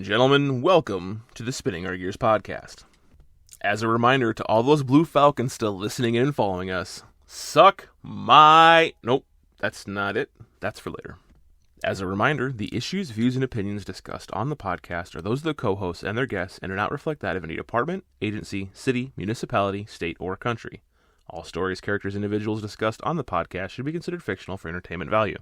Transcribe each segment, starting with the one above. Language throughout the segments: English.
gentlemen, welcome to the Spinning Our Gears podcast. As a reminder to all those Blue Falcons still listening in and following us, Nope, that's not it. That's for later. As a reminder, the issues, views, and opinions discussed on the podcast are those of the co-hosts and their guests and do not reflect that of any department, agency, city, municipality, state, or country. All stories, characters, and individuals discussed on the podcast should be considered fictional for entertainment value.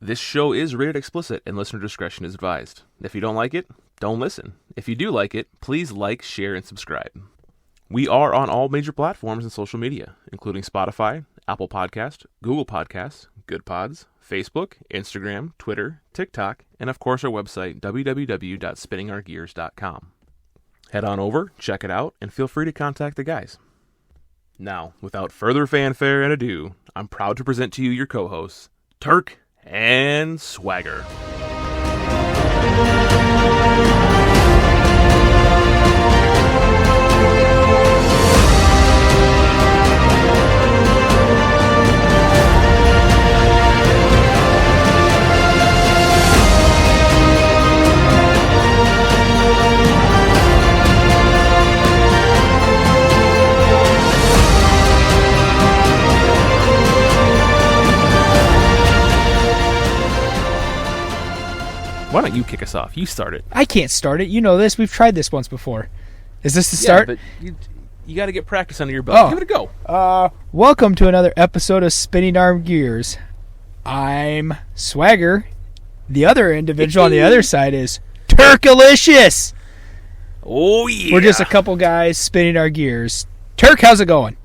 This show is rated explicit and listener discretion is advised. If you don't like it, don't listen. If you do like it, please like, share, and subscribe. We are on all major platforms and social media, including Spotify, Apple Podcast, Google Podcasts, Good Pods, Facebook, Instagram, Twitter, TikTok, and of course our website, www.spinningourgears.com. Head on over, check it out, and feel free to contact the guys. Now, without further fanfare and ado, I'm proud to present to you your co-hosts, Turk and Swagger. Why don't you kick us off? You start it. I can't start it. You know this. We've tried this once before. Is this the start? Yeah, but you got to get practice under your belt. Give it a go. Welcome to another episode of Spinning Our Gears. I'm Swagger. The other individual on the other side is Turkalicious. Oh, yeah. We're just a couple guys spinning our gears. Turk, how's it going?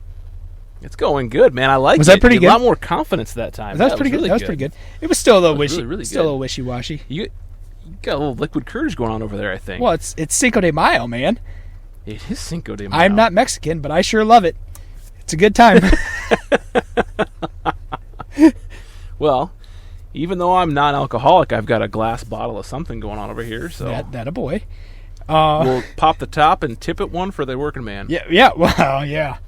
It's going good, man. I like it. Was that pretty good? A lot more confidence that time. That was pretty good. That was pretty good. It was still a little really wishy-washy. You got a little liquid courage going on over there, I think. Well, it's Cinco de Mayo, man. It is Cinco de Mayo. I'm not Mexican, but I sure love it. It's a good time. Well, even though I'm non-alcoholic, I've got a glass bottle of something going on over here. So that a boy. We'll pop the top and tip it one for the working man. Yeah. Well, yeah.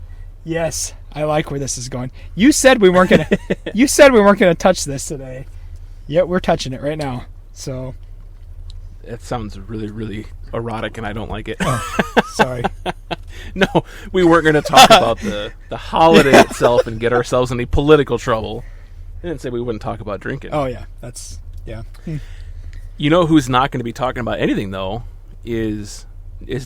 Yes, I like where this is going. You said we weren't gonna. You said we weren't gonna touch this today. Yet we're touching it right now. So. It sounds really, really erotic, and I don't like it. Oh, sorry. No, we weren't going to talk about the holiday itself and get ourselves in any political trouble. I didn't say we wouldn't talk about drinking. Oh, yeah. Yeah. You know who's not going to be talking about anything, though, is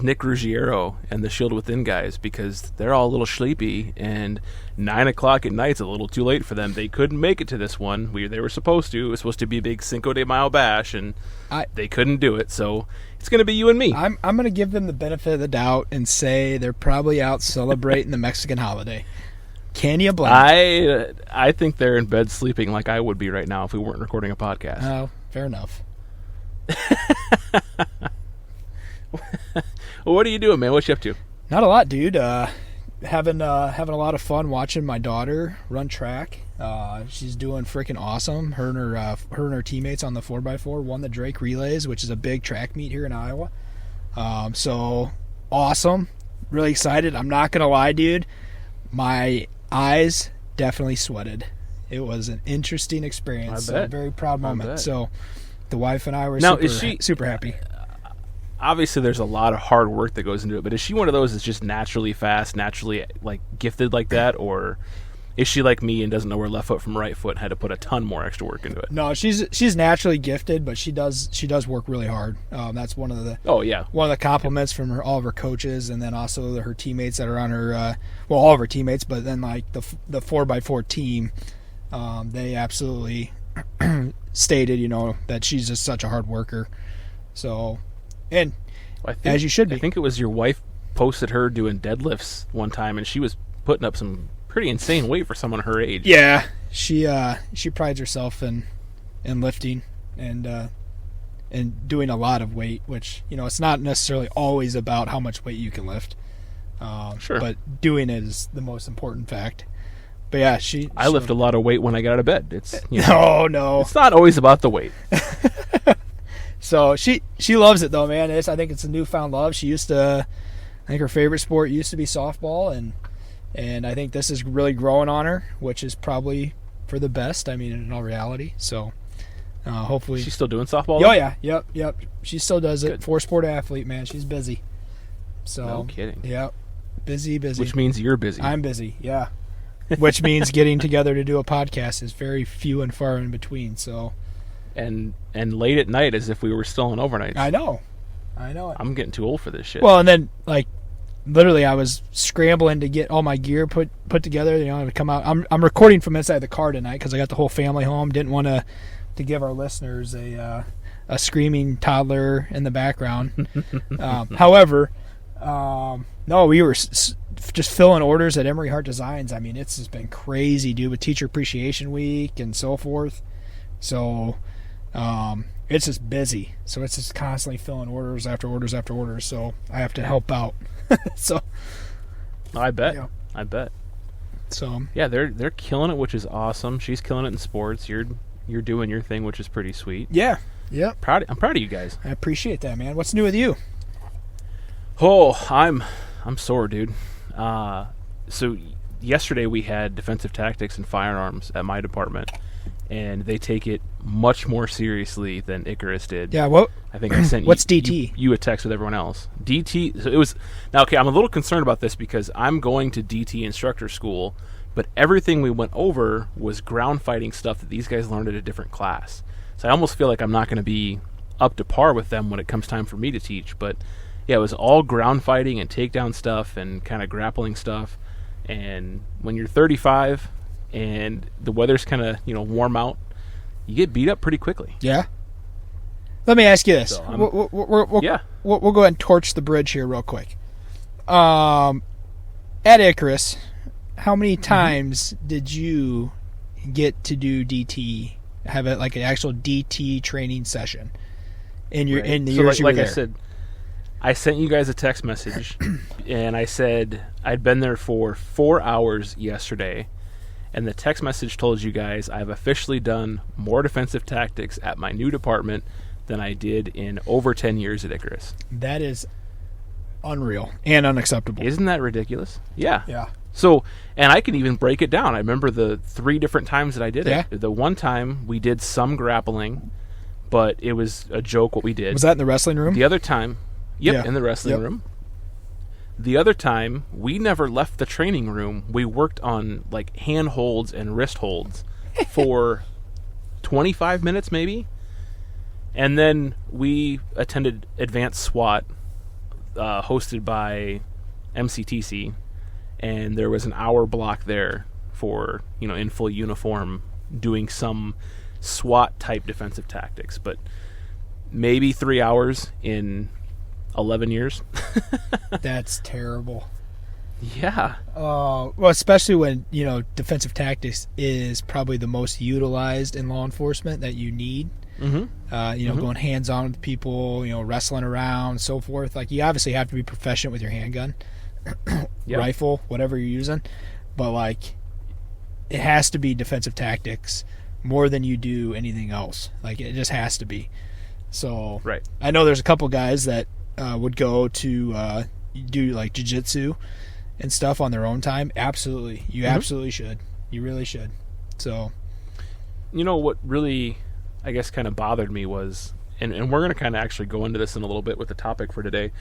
Nick Ruggiero and the Shield Within guys, because they're all a little sleepy, and 9 o'clock at night's a little too late for them. They couldn't make it to this one. They were supposed to. It was supposed to be a big Cinco de Mayo bash, and they couldn't do it. So it's going to be you and me. I'm going to give them the benefit of the doubt and say they're probably out celebrating the Mexican holiday. Can you blame them? I think they're in bed sleeping like I would be right now if we weren't recording a podcast. Oh, fair enough. Well, what are you doing, man? What you up to? Not a lot, dude. Having a lot of fun watching my daughter run track. She's doing freaking awesome. Her and her teammates on the 4x4 won the Drake Relays, which is a big track meet here in Iowa. So awesome. Really excited. I'm not gonna lie, dude. My eyes definitely sweated. It was an interesting experience. I bet. A very proud moment. So the wife and I were super happy. Obviously, there's a lot of hard work that goes into it, but is she one of those that's just naturally fast, naturally like gifted like that, or is she like me and doesn't know her left foot from right foot and had to put a ton more extra work into it? No, she's naturally gifted, but she does work really hard. That's one of the one of the compliments from all of her coaches, and then also her teammates that are on her all of her teammates, but then like the 4x4 team, they absolutely stated that she's just such a hard worker. So. And as you should be. I think it was your wife posted her doing deadlifts one time, and she was putting up some pretty insane weight for someone her age. Yeah, she prides herself in lifting and doing a lot of weight, which it's not necessarily always about how much weight you can lift. Sure. But doing it is the most important fact. But yeah, I lift a lot of weight when I get out of bed. It's no. It's not always about the weight. So she loves it though, man. I think it's a newfound love. She used to, I think her favorite sport used to be softball, and I think this is really growing on her, which is probably for the best. I mean, in all reality. So Hopefully. She's still doing softball? Oh, yeah. Yep. She still does it. Good. 4-sport athlete, man. She's busy. So, no kidding. Yep. Busy. Which means you're busy. I'm busy, yeah. Which means getting together to do a podcast is very few and far in between. So, and late at night as if we were still on overnights. I know it. I'm getting too old for this shit. Well, and then, like, literally I was scrambling to get all my gear put together, to come out. I'm recording from inside the car tonight because I got the whole family home. Didn't want to give our listeners a screaming toddler in the background. However, no, we were just filling orders at Emery Hart Designs. I mean, it's just been crazy, dude, with Teacher Appreciation Week and so forth. So, it's just busy. So it's just constantly filling orders after orders after orders. So I have to help out. So, I bet. Yeah. I bet. So yeah, they're killing it, which is awesome. She's killing it in sports. You're doing your thing, which is pretty sweet. yeah. I'm proud of you guys. I appreciate that, man. What's new with you? Oh, I'm sore, dude. So yesterday we had defensive tactics and firearms at my department, and they take it much more seriously than Icarus did. Yeah, what? I think I sent What's DT? You a text with everyone else. DT. So it was now. Okay, I'm a little concerned about this because I'm going to DT instructor school, but everything we went over was ground fighting stuff that these guys learned at a different class. So I almost feel like I'm not going to be up to par with them when it comes time for me to teach. But yeah, it was all ground fighting and takedown stuff and kind of grappling stuff. And when you're 35 and the weather's kind of warm out, you get beat up pretty quickly. Yeah. Let me ask you this. So We'll go ahead and torch the bridge here real quick. At Icarus, how many times did you get to do DT? Have it like an actual DT training session in your in the years you were there? I said, I sent you guys a text message, and I said I'd been there for 4 hours yesterday, and the text message told you guys I've officially done more defensive tactics at my new department than I did in over 10 years at Icarus. That is unreal and unacceptable. Isn't that ridiculous? Yeah. Yeah. So, and I can even break it down. I remember the 3 different times that I did it. The one time we did some grappling, but it was a joke what we did. Was that in the wrestling room? The other time, in the wrestling room. The other time, we never left the training room. We worked on like hand holds and wrist holds for 25 minutes maybe. And then we attended Advanced SWAT, hosted by MCTC. And there was an hour block there for, in full uniform doing some SWAT type defensive tactics. But maybe 3 hours in 11 years. That's terrible. Yeah. Well, especially when, defensive tactics is probably the most utilized in law enforcement that you need. Mm-hmm. Going hands-on with people, wrestling around, so forth. Like, you obviously have to be proficient with your handgun. Rifle, whatever you're using, but like it has to be defensive tactics more than you do anything else. Like, it just has to be. So right. I know there's a couple guys that would go to do like jiu-jitsu and stuff on their own time. Absolutely, you absolutely should. You really should. So, what really, I guess, kind of bothered me was, and we're going to kind of actually go into this in a little bit with the topic for today.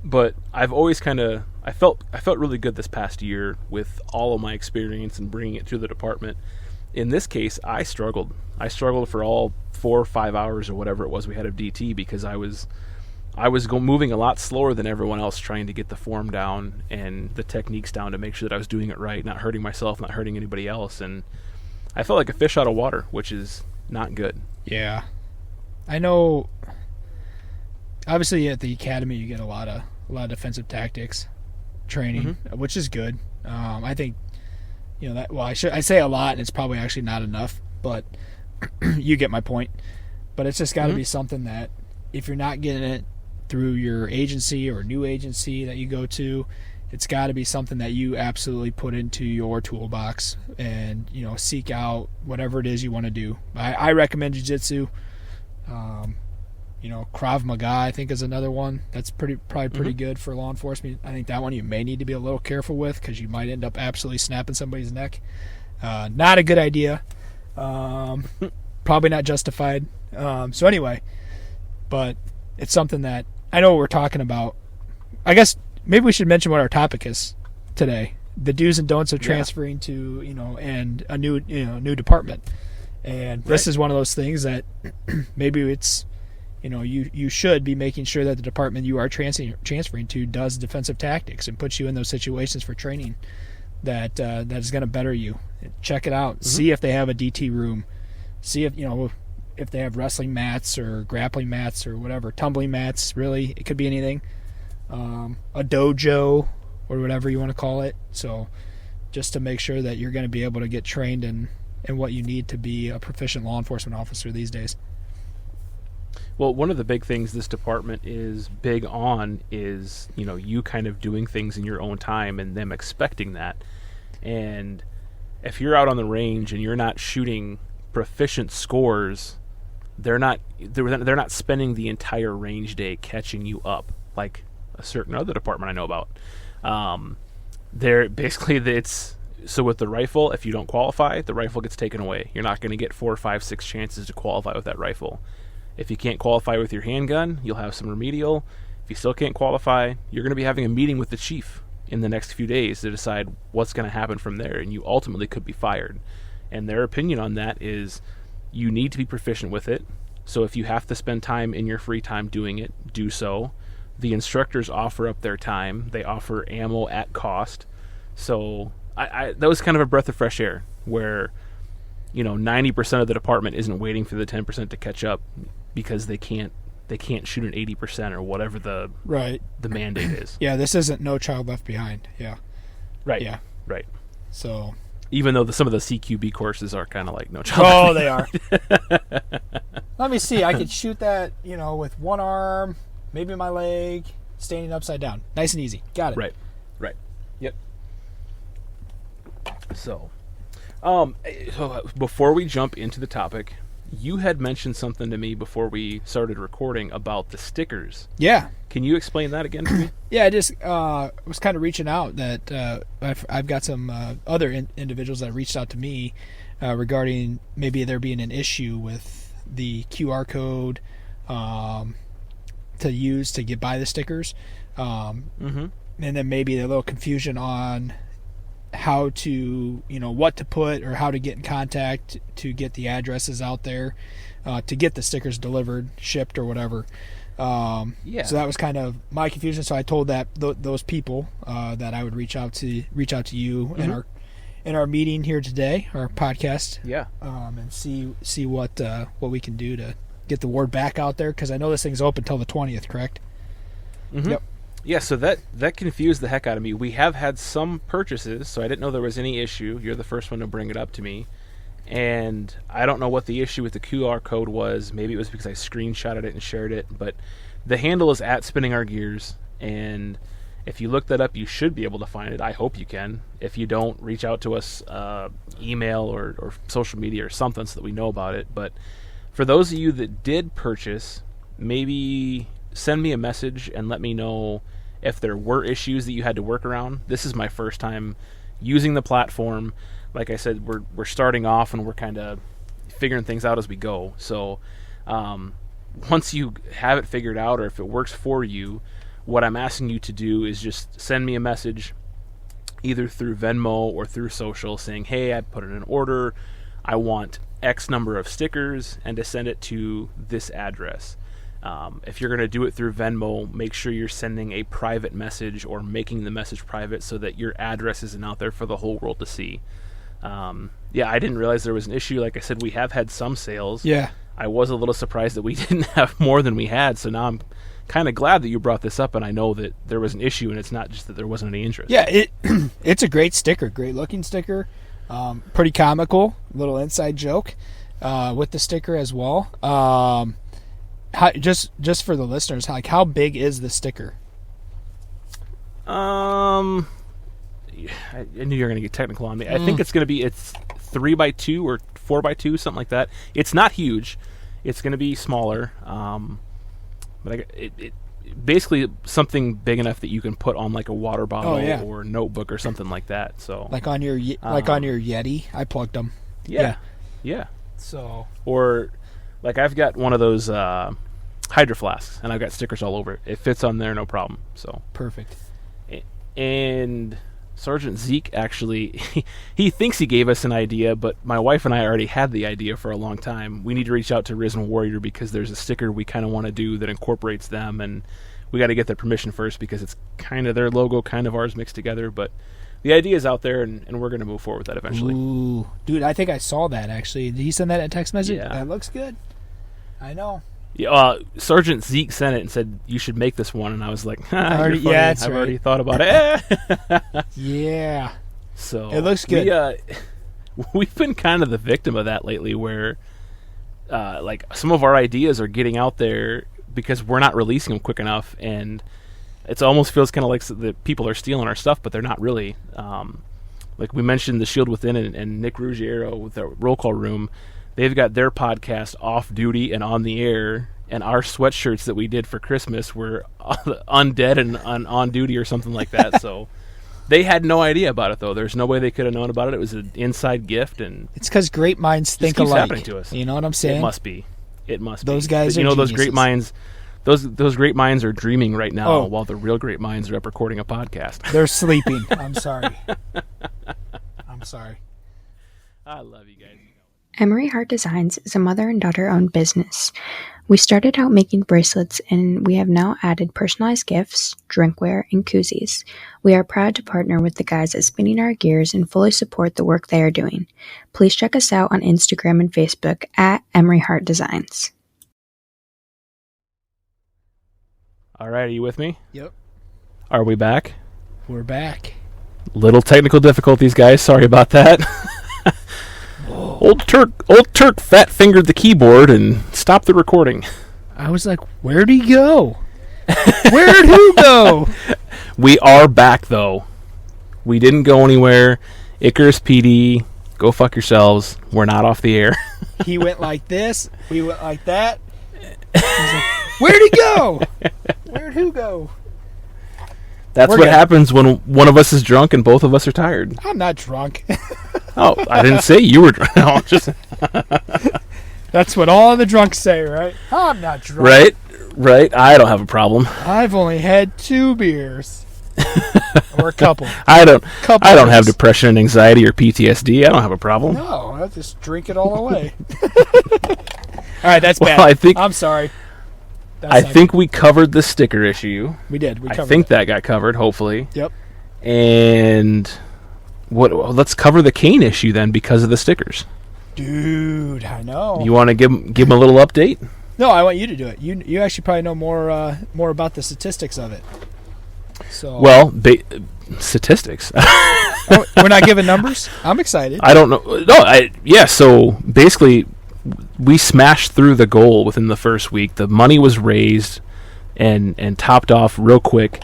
But I've always I felt really good this past year with all of my experience and bringing it to the department. In this case, I struggled. I struggled for all 4 or 5 hours or whatever it was we had of DT because I was moving a lot slower than everyone else, trying to get the form down and the techniques down to make sure that I was doing it right, not hurting myself, not hurting anybody else. And I felt like a fish out of water, which is not good. Yeah. I know, obviously at the academy you get a lot of defensive tactics training, which is good. I think, that. Well, I say a lot, and it's probably actually not enough, but you get my point. But it's just got to be something that, if you're not getting it through your agency or new agency that you go to, it's got to be something that you absolutely put into your toolbox and seek out whatever it is you want to do. I recommend jiu-jitsu. Krav Maga, I think, is another one that's probably pretty good for law enforcement. I think that one you may need to be a little careful with because you might end up absolutely snapping somebody's neck. Not a good idea. Probably not justified. So anyway, but it's something that I know what we're talking about. I guess maybe we should mention what our topic is today: the do's and don'ts of transferring to and a new department. And this is one of those things that maybe it's you should be making sure that the department you are transferring to does defensive tactics and puts you in those situations for training that is going to better you. Check it out. Mm-hmm. See if they have a DT room. See if they have wrestling mats or grappling mats or whatever, tumbling mats. Really, it could be anything. A dojo or whatever you want to call it. So just to make sure that you're going to be able to get trained in what you need to be a proficient law enforcement officer these days. Well, one of the big things this department is big on is, you kind of doing things in your own time and them expecting that. And if you're out on the range and you're not shooting proficient scores, they're not spending the entire range day catching you up like a certain other department I know about. So with the rifle, if you don't qualify, the rifle gets taken away. You're not going to get 4, 5, 6 chances to qualify with that rifle. If you can't qualify with your handgun, you'll have some remedial. If you still can't qualify, you're going to be having a meeting with the chief in the next few days to decide what's going to happen from there, and you ultimately could be fired. And their opinion on that is you need to be proficient with it. So if you have to spend time in your free time doing it, do so. The instructors offer up their time. They offer ammo at cost. So that was kind of a breath of fresh air where 90% of the department isn't waiting for the 10% to catch up because they can't shoot an 80% or whatever the mandate is. Yeah, this isn't No Child Left Behind. Yeah. Right. Yeah. Right. So even though some of the CQB courses are kind of like No Child Left Behind. Oh, they are. Let me see. I could shoot that, with one arm, maybe my leg, standing upside down. Nice and easy. Got it. Right. Yep. So before we jump into the topic, you had mentioned something to me before we started recording about the stickers. Yeah. Can you explain that again to me? Yeah, I just was kind of reaching out that I've got some other individuals that reached out to me regarding maybe there being an issue with the QR code to use to buy the stickers. And then maybe a little confusion on how to, what to put or how to get in contact to get the addresses out there to get the stickers delivered, shipped, or whatever. So that was kind of my confusion. So I told those people that I would reach out to you in our meeting here today, our podcast. Yeah. And see what we can do to get the word back out there, because I know this thing's open till the 20th, correct? Mm-hmm. Yep. Yeah, so that confused the heck out of me. We have had some purchases, so I didn't know there was any issue. You're the first one to bring it up to me. And I don't know what the issue with the QR code was. Maybe it was because I screenshotted it and shared it. But the handle is at Spinning Our Gears. And if you look that up, you should be able to find it. I hope you can. If you don't, reach out to us, email or social media or something so that we know about it. But for those of you that did purchase, maybe send me a message and let me know if there were issues that you had to work around. This is my first time using the platform. Like I said, we're starting off and we're kind of figuring things out as we go. So once you have it figured out, or if it works for you, what I'm asking you to do is just send me a message either through Venmo or through social saying, hey, I put in an order. I want X number of stickers and to send it to this address. If you're going to do it through Venmo, make sure you're sending a private message or making the message private so that your address isn't out there for the whole world to see. I didn't realize there was an issue. Like I said, we have had some sales. Yeah. I was a little surprised that we didn't have more than we had, so now I'm kind of glad that you brought this up, and I know that there was an issue, and it's not just that there wasn't any interest. Yeah, it's a great sticker, great looking sticker, pretty comical, little inside joke with the sticker as well. Just for the listeners, how big is the sticker? I knew you were going to get technical on me. I think it's 3x2 or 4x2, something like that. It's not huge. It's going to be smaller. But it basically something big enough that you can put on like a water bottle or notebook or something like that. So like on your Yeti, I plugged them. Yeah. So Like, I've got one of those Hydro Flasks, and I've got stickers all over it. It fits on there, no problem. So Perfect. And Sergeant Zeke, actually, he thinks he gave us an idea, but my wife and I already had the idea for a long time. We need to reach out to Risen Warrior because there's a sticker we kind of want to do that incorporates them, and we got to get their permission first because it's kind of their logo, kind of ours mixed together. But the idea is out there, and we're going to move forward with that eventually. Ooh. Dude, I think I saw that, actually. Did he send that in a text message? Yeah. That looks good. I know. Yeah, Sergeant Zeke sent it and said, you should make this one. And I was like, Already, you're funny. yeah, that's I've right. already thought about it. Yeah. So It looks good. We've been kind of the victim of that lately where like some of our ideas are getting out there because we're not releasing them quick enough, and it almost feels kind of like the people are stealing our stuff, but they're not really. Like we mentioned, The Shield Within and Nick Ruggiero with the Roll Call Room, they've got their podcast off duty and on the air, and our sweatshirts that we did for Christmas were undead and on duty or something like that. So they had no idea about it, though. There's no way they could have known about it. It was an inside gift, and It's because great minds think keeps alike. happening to us. You know what I'm saying? It must be. Those guys But, are those geniuses. great minds. Those great minds are dreaming right now, Oh. while the real great minds are up recording a podcast. They're sleeping. I'm sorry. I'm sorry. I love you guys. Emery Heart Designs is a mother and daughter-owned business. We started out making bracelets, and we have now added personalized gifts, drinkware, and koozies. We are proud to partner with the guys at Spinning Our Gears and fully support the work they are doing. Please check us out on Instagram and Facebook at Emery Heart Designs. All right, are you with me? Yep. Are we back? We're back. Little technical difficulties, guys. Sorry about that. Old Turk fat-fingered the keyboard and stopped the recording. I was like, where'd he go? Where'd who go? We are back, though. We didn't go anywhere. Icarus PD, go fuck yourselves. We're not off the air. He went like this. We went like that. He's like, where'd he go? Where'd who go? That's We're what good. happens when one of us is drunk and both of us are tired. I'm not drunk. Oh, I didn't say you were drunk. No, just That's what all the drunks say, right? I'm not drunk. right. I don't have a problem. I've only had 2 beers. Or a couple. I don't have beers. depression and anxiety or PTSD. I don't have a problem. No, I just drink it all away. All right, that's Well, bad. I'm sorry. I think we covered the sticker issue. we did. We covered I think it. that got covered, hopefully. Yep. And let's cover the Kain issue then because of the stickers. Dude, I know. You want to give him a little update? No, I want you to do it. You actually probably know more about the statistics of it. So Well, statistics. oh, we're not giving numbers. I'm excited. I don't know. No, so basically, we smashed through the goal within the first week. The money was raised and topped off real quick.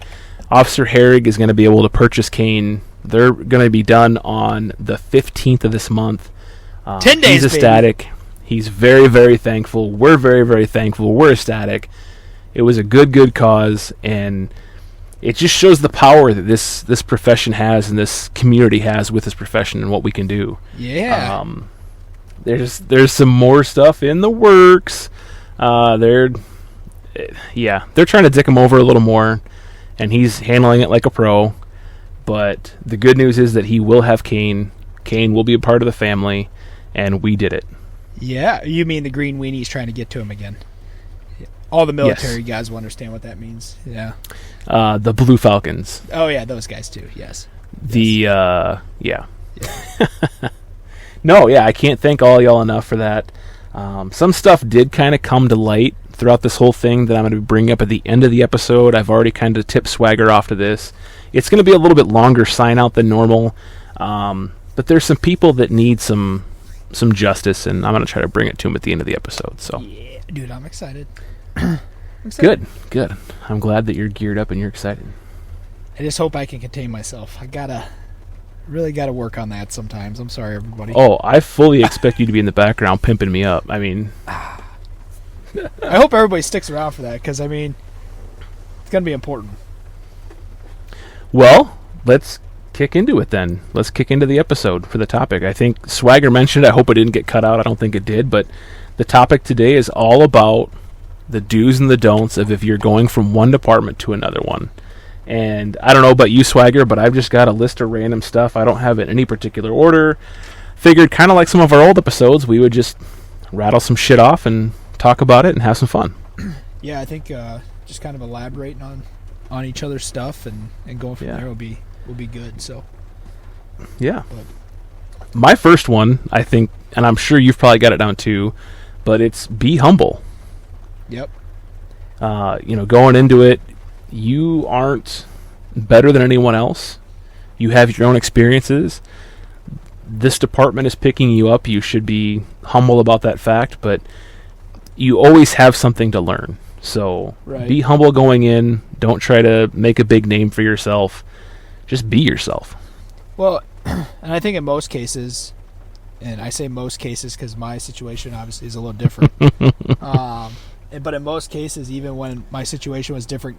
Officer Herrig is going to be able to purchase Kain. They're going to be done on the 15th of this month. 10 days, He's ecstatic. Baby. He's very, very thankful. We're very, very thankful. We're ecstatic. It was a good cause, and it just shows the power that this profession has and this community has with this profession and what we can do. Yeah. There's some more stuff in the works. They're trying to dick him over a little more, and he's handling it like a pro. But the good news is that he will have Kain. Kain will be a part of the family, and we did it. Yeah, you mean the green weenies trying to get to him again? All the military guys will understand what that means. Yeah. The Blue Falcons. Oh yeah, those guys too. Yes. Yeah. No, yeah, I can't thank all y'all enough for that. Some stuff did kind of come to light throughout this whole thing that I'm going to bring up at the end of the episode. I've already kind of tipped Swagger off to this. It's going to be a little bit longer sign out than normal, but there's some people that need some justice, and I'm going to try to bring it to them at the end of the episode. So, yeah, dude, I'm excited. Good. I'm glad that you're geared up and you're excited. I just hope I can contain myself. Really gotta work on that sometimes. I'm sorry, everybody. Oh, I fully expect you to be in the background pimping me up. I mean, I hope everybody sticks around for that, because it's gonna be important. well, let's kick into it then. Let's kick into the episode for the topic. I think Swagger mentioned it. I hope it didn't get cut out. I don't think it did, but The topic today is all about the do's and the don'ts of if you're going from one department to another one. And I don't know about you, Swagger, but I've just got a list of random stuff. I don't have it in any particular order. Figured kind of like some of our old episodes, we would just rattle some shit off and talk about it and have some fun. Yeah, I think just kind of elaborating on each other's stuff and going from there will be good. So yeah. My first one, I think, and I'm sure you've probably got it down too, but it's be humble. Yep. Going into it, you aren't better than anyone else. You have your own experiences. This department is picking you up. You should be humble about that fact, but you always have something to learn. So Be humble going in. Don't try to make a big name for yourself. Just be yourself. Well, and I think in most cases, and I say most cases because my situation obviously is a little different, but in most cases, even when my situation was different,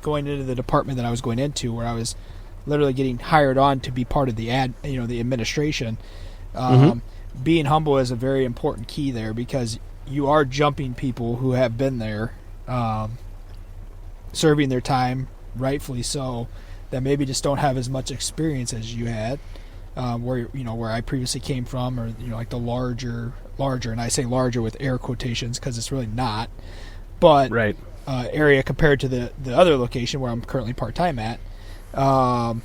going into the department that I was going into, where I was literally getting hired on to be part of the the administration, being humble is a very important key there, because you are jumping people who have been there, serving their time, rightfully so, that maybe just don't have as much experience as you had, where I previously came from, or like the larger, and I say larger with air quotations because it's really not, but area compared to the other location where I'm currently part-time at. But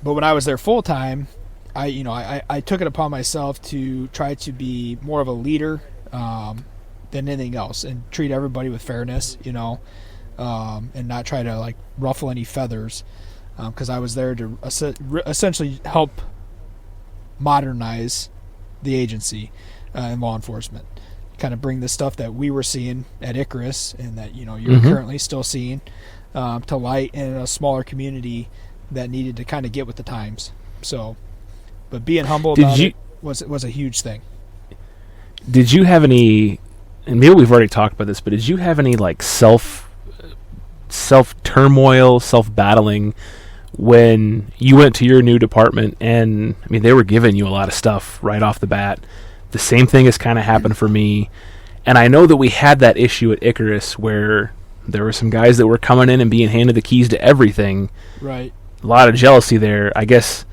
when I was there full-time, I took it upon myself to try to be more of a leader than anything else, and treat everybody with fairness, and not try to like ruffle any feathers, because I was there to essentially help modernize the agency and law enforcement, kind of bring the stuff that we were seeing at Icarus and that you're currently still seeing to light in a smaller community that needed to kind of get with the times. So, but being humble about it was a huge thing. Did you have any, and maybe we've already talked about this, but did you have any like self-turmoil, self-battling when you went to your new department? And I mean, they were giving you a lot of stuff right off the bat. The same thing has kind of happened for me. And I know that we had that issue at Icarus where there were some guys that were coming in and being handed the keys to everything. Right. A lot of jealousy there. I guess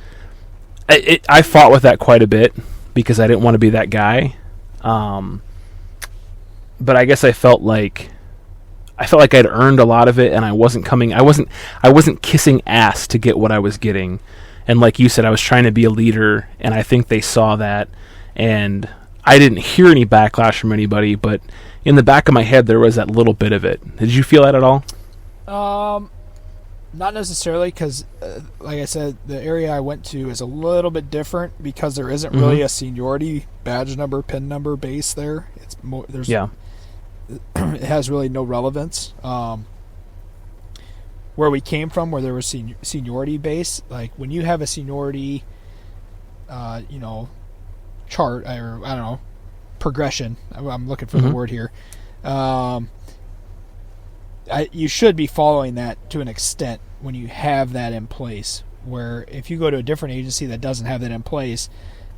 I fought with that quite a bit because I didn't want to be that guy. But I guess I felt like I'd earned a lot of it, and I wasn't kissing ass to get what I was getting. And like you said, I was trying to be a leader, and I think they saw that, and I didn't hear any backlash from anybody, but in the back of my head there was that little bit of it. Did you feel that at all? Not necessarily, because like I said, the area I went to is a little bit different because there isn't really a seniority badge number, pin number base there. It's more it has really no relevance. Where we came from, where there was seniority base, like when you have a seniority chart, or I don't know, progression, I'm looking for the word here, you should be following that to an extent when you have that in place. Where if you go to a different agency that doesn't have that in place,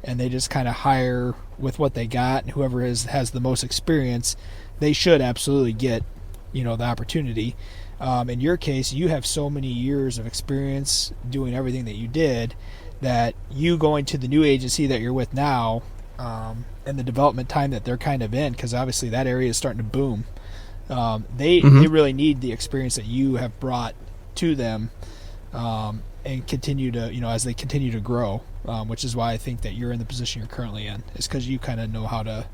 and they just kind of hire with what they got, and whoever has the most experience, they should absolutely get the opportunity. In your case, you have so many years of experience doing everything that you did, that you going to the new agency that you're with now, and the development time that they're kind of in, because obviously that area is starting to boom. They really need the experience that you have brought to them, and continue to, as they continue to grow, which is why I think that you're in the position you're currently in, is because you kind of know how to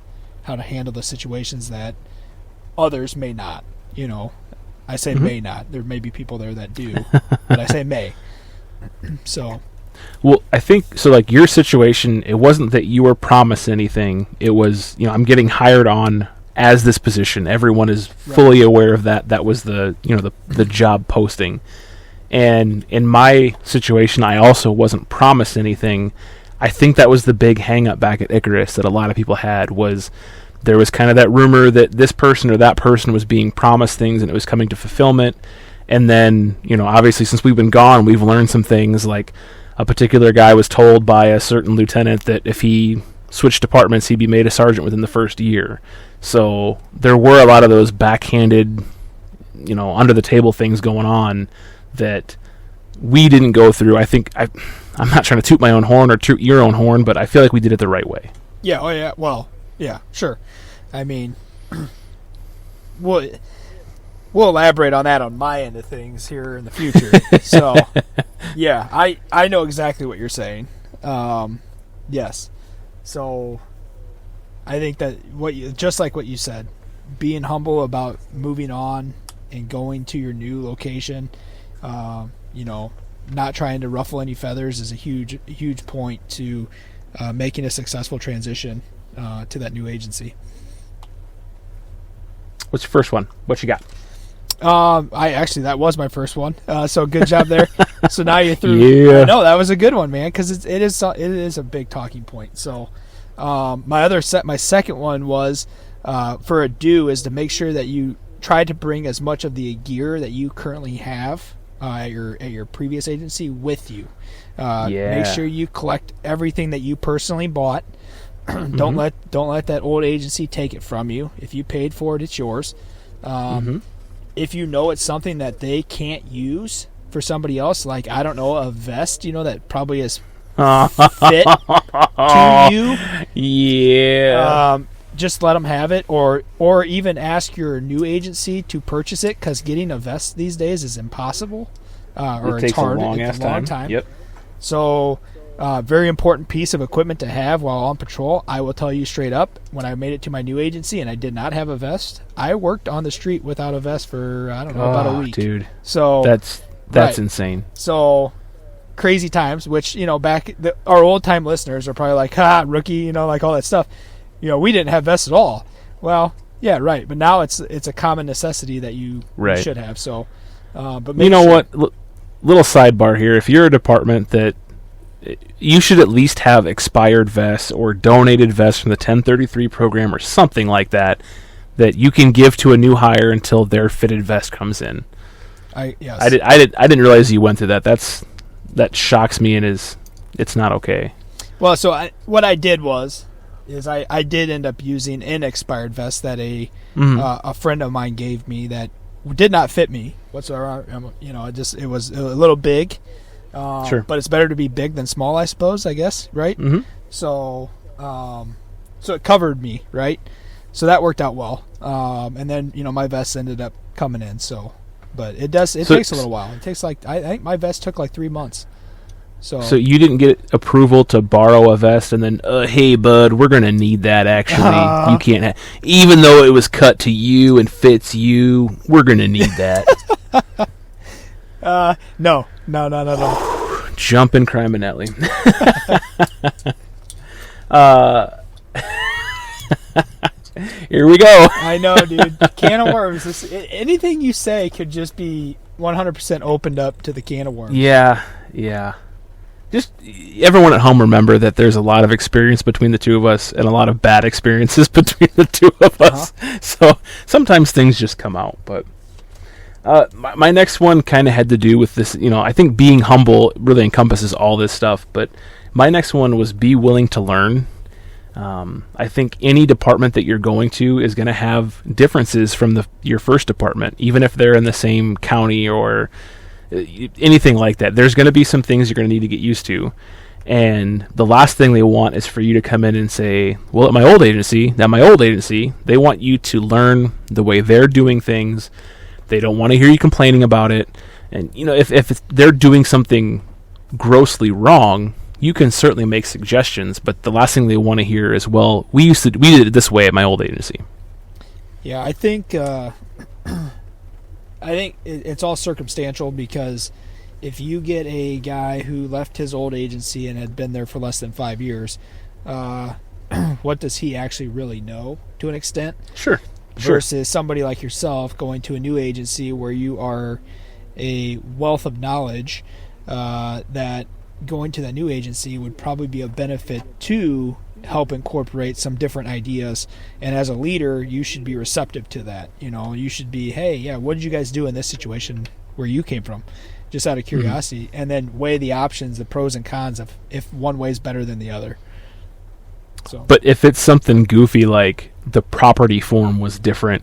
handle the situations that others may not. I say may not. There may be people there that do, but I say may. So. Well, I think so. Like your situation, it wasn't that you were promised anything. It was, I'm getting hired on as this position. Everyone is fully aware of that. That was the job posting. And in my situation, I also wasn't promised anything. I think that was the big hang up back at Icarus that a lot of people had, was there was kind of that rumor that this person or that person was being promised things and it was coming to fulfillment. And then, obviously since we've been gone, we've learned some things. Like a particular guy was told by a certain lieutenant that if he switch departments, he'd be made a sergeant within the first year. So there were a lot of those backhanded, under the table things going on that we didn't go through. I think I'm not trying to toot my own horn or toot your own horn, but I feel like we did it the right way. Yeah. Oh yeah. Well, yeah, sure. I mean, we'll elaborate on that on my end of things here in the future. So, yeah, I know exactly what you're saying. Yes. So, I think that just like what you said, being humble about moving on and going to your new location, not trying to ruffle any feathers is a huge point to making a successful transition to that new agency. What's your first one? What you got? That was my first one. So good job there. So now you're through. Yeah. No, that was a good one, man, because it is a big talking point. So, my second one was for a do is to make sure that you try to bring as much of the gear that you currently have at your previous agency with you. Make sure you collect everything that you personally bought. Don't let that old agency take it from you. If you paid for it, it's yours. If you know it's something that they can't use for somebody else, like, I don't know, a vest, that probably is fit to you. Yeah. Just let them have it, or even ask your new agency to purchase it, because getting a vest these days is impossible. Or it takes it's hard. a long it's time. Yep. So, very important piece of equipment to have while on patrol. I will tell you straight up, when I made it to my new agency and I did not have a vest, I worked on the street without a vest for, about a week. Dude. So that's right. insane. So, crazy times, which, our old time listeners are probably like, rookie, like all that stuff. We didn't have vests at all. Well, yeah, right. But now it's a common necessity that you should have. So, but what? Little sidebar here. If you're a department that you should at least have expired vests or donated vests from the 1033 program or something like that you can give to a new hire until their fitted vest comes in. Yes. I didn't realize you went through that. That shocks me and it's not okay. Well, so what I did is I did end up using an expired vest that a friend of mine gave me that did not fit me whatsoever. It was a little big. Sure. But it's better to be big than small, I suppose, I guess, right? Mm-hmm. So it covered me, right? So that worked out well. And then, my vest ended up coming in. So, but it takes a little while. It takes I think my vest took 3 months. So you didn't get approval to borrow a vest and then, hey, bud, we're going to need that actually. You can't even though it was cut to you and fits you, we're going to need that. No. Jumping criminelli. Here we go. I know, dude. Can of worms. Anything you say could just be 100% opened up to the can of worms. Yeah. Just everyone at home remember that there's a lot of experience between the two of us and a lot of bad experiences between the two of us. So sometimes things just come out. But my next one kind of had to do with this. I think being humble really encompasses all this stuff. But my next one was be willing to learn. I think any department that you're going to is going to have differences from your first department, even if they're in the same county or anything like that. There's going to be some things you're going to need to get used to. And the last thing they want is for you to come in and say, well, at my old agency, they want you to learn the way they're doing things. They don't want to hear you complaining about it. And, if they're doing something grossly wrong, you can certainly make suggestions, but the last thing they want to hear is, well, we did it this way at my old agency. Yeah, I think it's all circumstantial, because if you get a guy who left his old agency and had been there for less than 5 years, what does he actually really know to an extent? Sure. Versus somebody like yourself going to a new agency where you are a wealth of knowledge, that going to that new agency would probably be a benefit to help incorporate some different ideas. And as a leader, you should be receptive to that. You should be, hey, yeah, what did you guys do in this situation where you came from? Just out of curiosity. And then weigh the options, the pros and cons of if one way is better than the other. So, But if it's something goofy like the property form was different,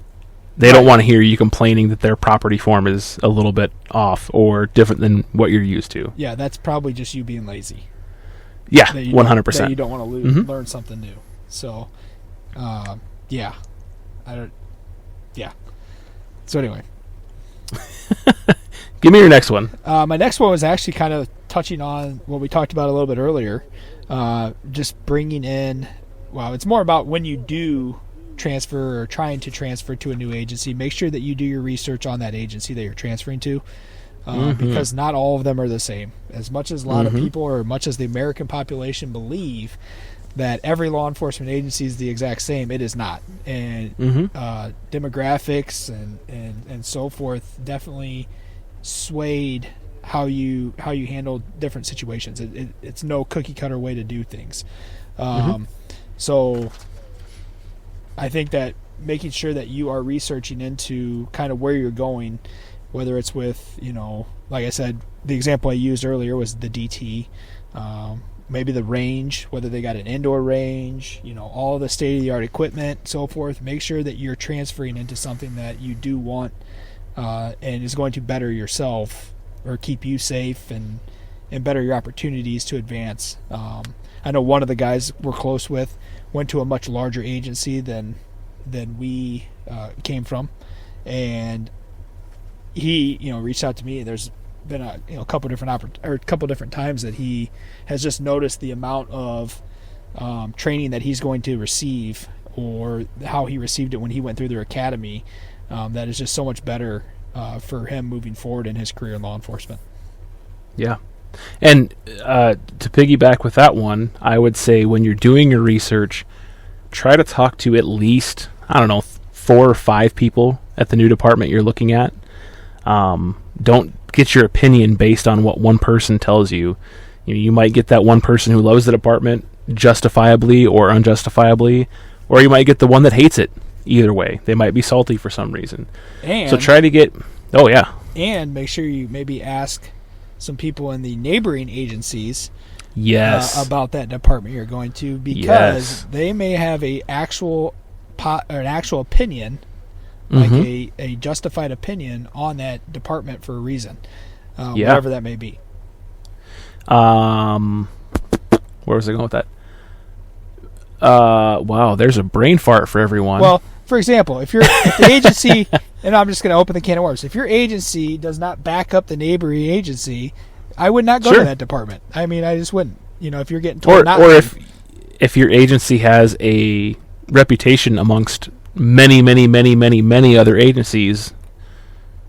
they don't want to hear you complaining that their property form is a little bit off or different than what you're used to. yeah, that's probably just you being lazy. Yeah, That you 100%. That you don't want to learn something new. So, yeah, I don't. Yeah. So anyway, Give me your next one. my next one was actually kind of touching on what we talked about a little bit earlier. Just bringing in. Well, it's more about when you do transfer or trying to transfer to a new agency, make sure that you do your research on that agency that you're transferring to, because not all of them are the same. As much as a lot of people, or much as the American population believe that every law enforcement agency is the exact same, it is not. And demographics and so forth definitely swayed how you handle different situations. It's no cookie cutter way to do things. So I think that making sure that you are researching into kind of where you're going, whether it's with, like I said, the example I used earlier was the DT, maybe the range, whether they got an indoor range, all the state-of-the-art equipment, so forth. Make sure that you're transferring into something that you do want and is going to better yourself or keep you safe and better your opportunities to advance. I know one of the guys we're close with went to a much larger agency than we came from, and he reached out to me. There's been a couple different times that he has just noticed the amount of training that he's going to receive, or how he received it when he went through their academy, that is just so much better for him moving forward in his career in law enforcement. Yeah. And to piggyback with that one, I would say when you're doing your research, try to talk to at least, 4 or 5 people at the new department you're looking at. Don't get your opinion based on what one person tells you. You might get that one person who loves the department justifiably or unjustifiably, or you might get the one that hates it. Either way, they might be salty for some reason. And so try to get... Oh, yeah. And make sure you maybe ask some people in the neighboring agencies about that department you're going to, because they may have an actual opinion, like a justified opinion on that department for a reason, whatever that may be. Where was I going with that? Wow, there's a brain fart for everyone. Well, for example, if the agency, and I'm just going to open the can of worms, if your agency does not back up the neighboring agency, I would not go to that department. I mean, I just wouldn't. If you're getting told not to. If your agency has a reputation amongst many, many, many, many, many other agencies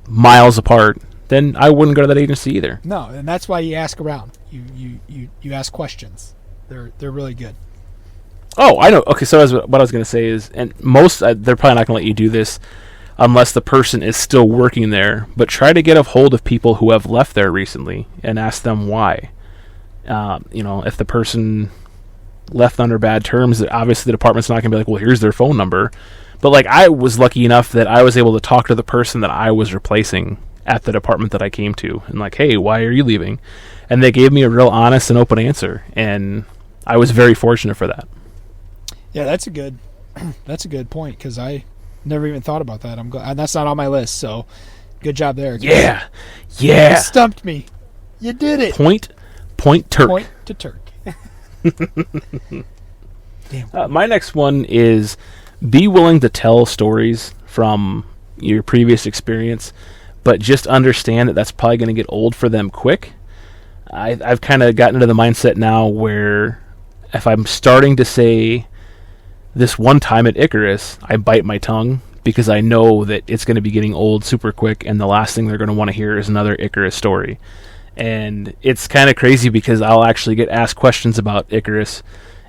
miles apart, then I wouldn't go to that agency either. No, and that's why you ask around. You ask questions. They're really good. Oh, I know. Okay, so what I was going to say is, and most, they're probably not going to let you do this unless the person is still working there, but try to get a hold of people who have left there recently and ask them why. If the person left under bad terms, obviously the department's not going to be like, well, here's their phone number. But, I was lucky enough that I was able to talk to the person that I was replacing at the department that I came to, and hey, why are you leaving? And they gave me a real honest and open answer, and I was very fortunate for that. Yeah, that's a good point, because I never even thought about that. I'm glad that's not on my list. So, good job there. Yeah. You stumped me. You did it. Point Turk. Point to Turk. Damn. My next one is be willing to tell stories from your previous experience, but just understand that that's probably going to get old for them quick. I've kind of gotten into the mindset now where if I'm starting to say this one time at Icarus, I bite my tongue because I know that it's going to be getting old super quick, and the last thing they're going to want to hear is another Icarus story. And it's kind of crazy because I'll actually get asked questions about Icarus,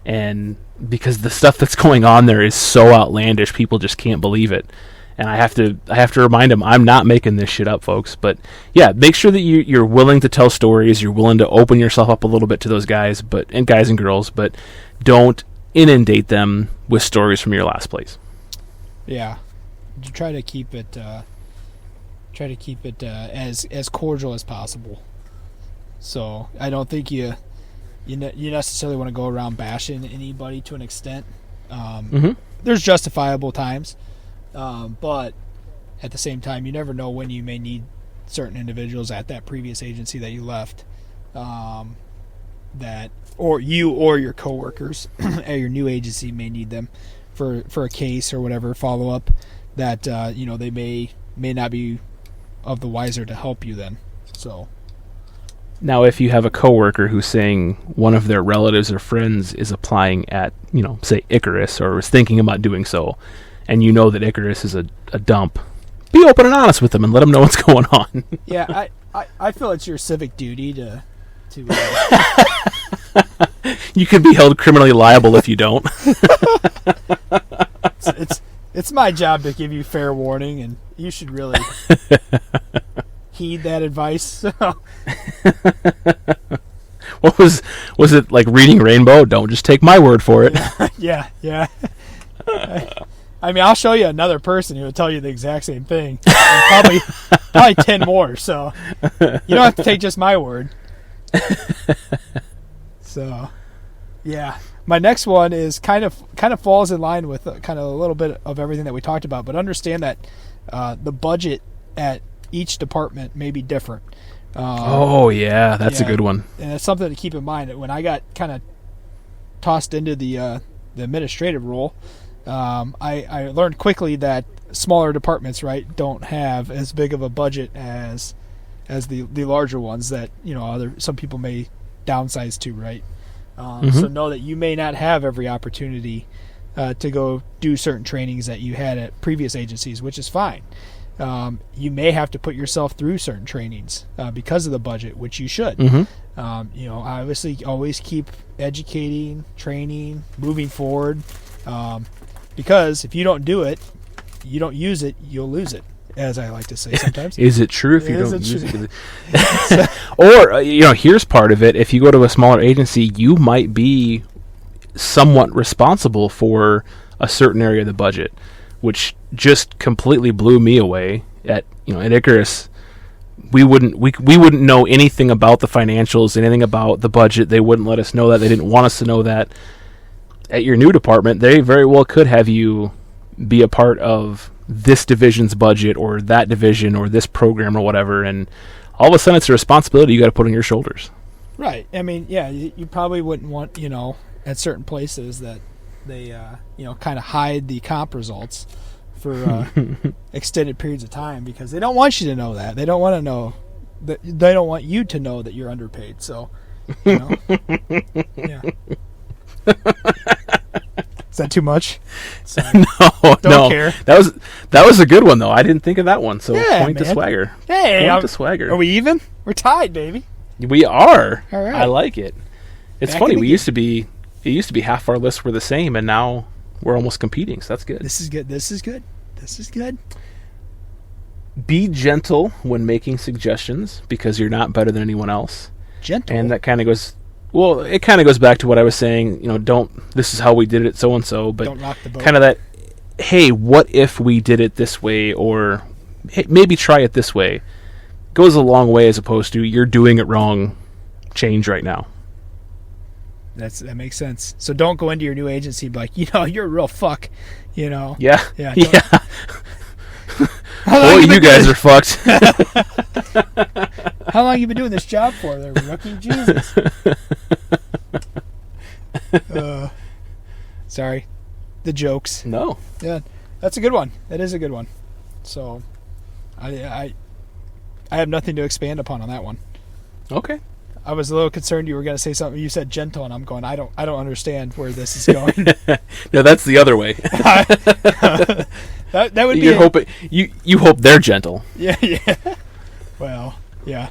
and because the stuff that's going on there is so outlandish, people just can't believe it. And I have to remind them, I'm not making this shit up, folks. But yeah, make sure that you're willing to tell stories. You're willing to open yourself up a little bit to those guys, and guys and girls, but don't inundate them with stories from your last place. Yeah, try to keep it as cordial as possible. So I don't think you you necessarily want to go around bashing anybody to an extent. Mm-hmm. There's justifiable times, but at the same time, you never know when you may need certain individuals at that previous agency that you left, that or you or your coworkers at your new agency may need them for a case or whatever follow up that they may not be of the wiser to help you then. So now, if you have a coworker who's saying one of their relatives or friends is applying at, say Icarus, or is thinking about doing so, and you know that Icarus is a dump, be open and honest with them and let them know what's going on. Yeah, I feel it's your civic duty to You could be held criminally liable if you don't. It's my job to give you fair warning, and you should really heed that advice. What was it like reading Rainbow? Don't just take my word for it. Yeah. I mean, I'll show you another person who will tell you the exact same thing. And probably 10 more, so you don't have to take just my word. So, yeah. My next one is kind of falls in line with kind of a little bit of everything that we talked about, but understand that the budget at each department may be different. That's a good one. And it's something to keep in mind. When I got kind of tossed into the administrative role, I learned quickly that smaller departments, right, don't have as big of a budget as the larger ones that some people may downsize to, right? So know that you may not have every opportunity to go do certain trainings that you had at previous agencies, which is fine. You may have to put yourself through certain trainings because of the budget, which you should. Obviously always keep educating, training, moving forward, because if you don't do it, you don't use it, you'll lose it, as I like to say sometimes. Is it true if you don't use it? Or, here's part of it. If you go to a smaller agency, you might be somewhat responsible for a certain area of the budget, which just completely blew me away. At Icarus, we wouldn't know anything about the financials, anything about the budget. They wouldn't let us know that. They didn't want us to know that. At your new department, they very well could have you be a part of this division's budget or that division or this program or whatever, and all of a sudden it's a responsibility you got to put on your shoulders. Right. I mean, yeah, you probably wouldn't want, at certain places that they, kind of hide the comp results for extended periods of time because they don't want you to know that. They don't want to know that. They don't want you to know that you're underpaid. So, yeah. Is that too much? Sorry. Don't care. That was a good one though. I didn't think of that one. So point to Swagger. Hey, point to Swagger. Are we even? We're tied, baby. We are. All right. I like it. It's funny. It used to be half our lists were the same, and now we're almost competing. So that's good. This is good. Be gentle when making suggestions because you're not better than anyone else. Gentle. And that kind of goes. Well, it kind of goes back to what I was saying. This is how we did it, so and so. But don't rock the boat. Kind of that. Hey, what if we did it this way, or hey, maybe try it this way? Goes a long way as opposed to you're doing it wrong. Change right now. That makes sense. So don't go into your new agency and be like, you're a real fuck. Yeah. Yeah. Boy, you guys are fucked. How long have you been doing this job for, there, rookie? Jesus. Sorry. The jokes. No. Yeah, that's a good one. That is a good one. So, I have nothing to expand upon on that one. Okay. I was a little concerned you were going to say something. You said gentle, and I'm going, I don't understand where this is going. No, that's the other way. That would be. You hope they're gentle. Yeah. Well, yeah.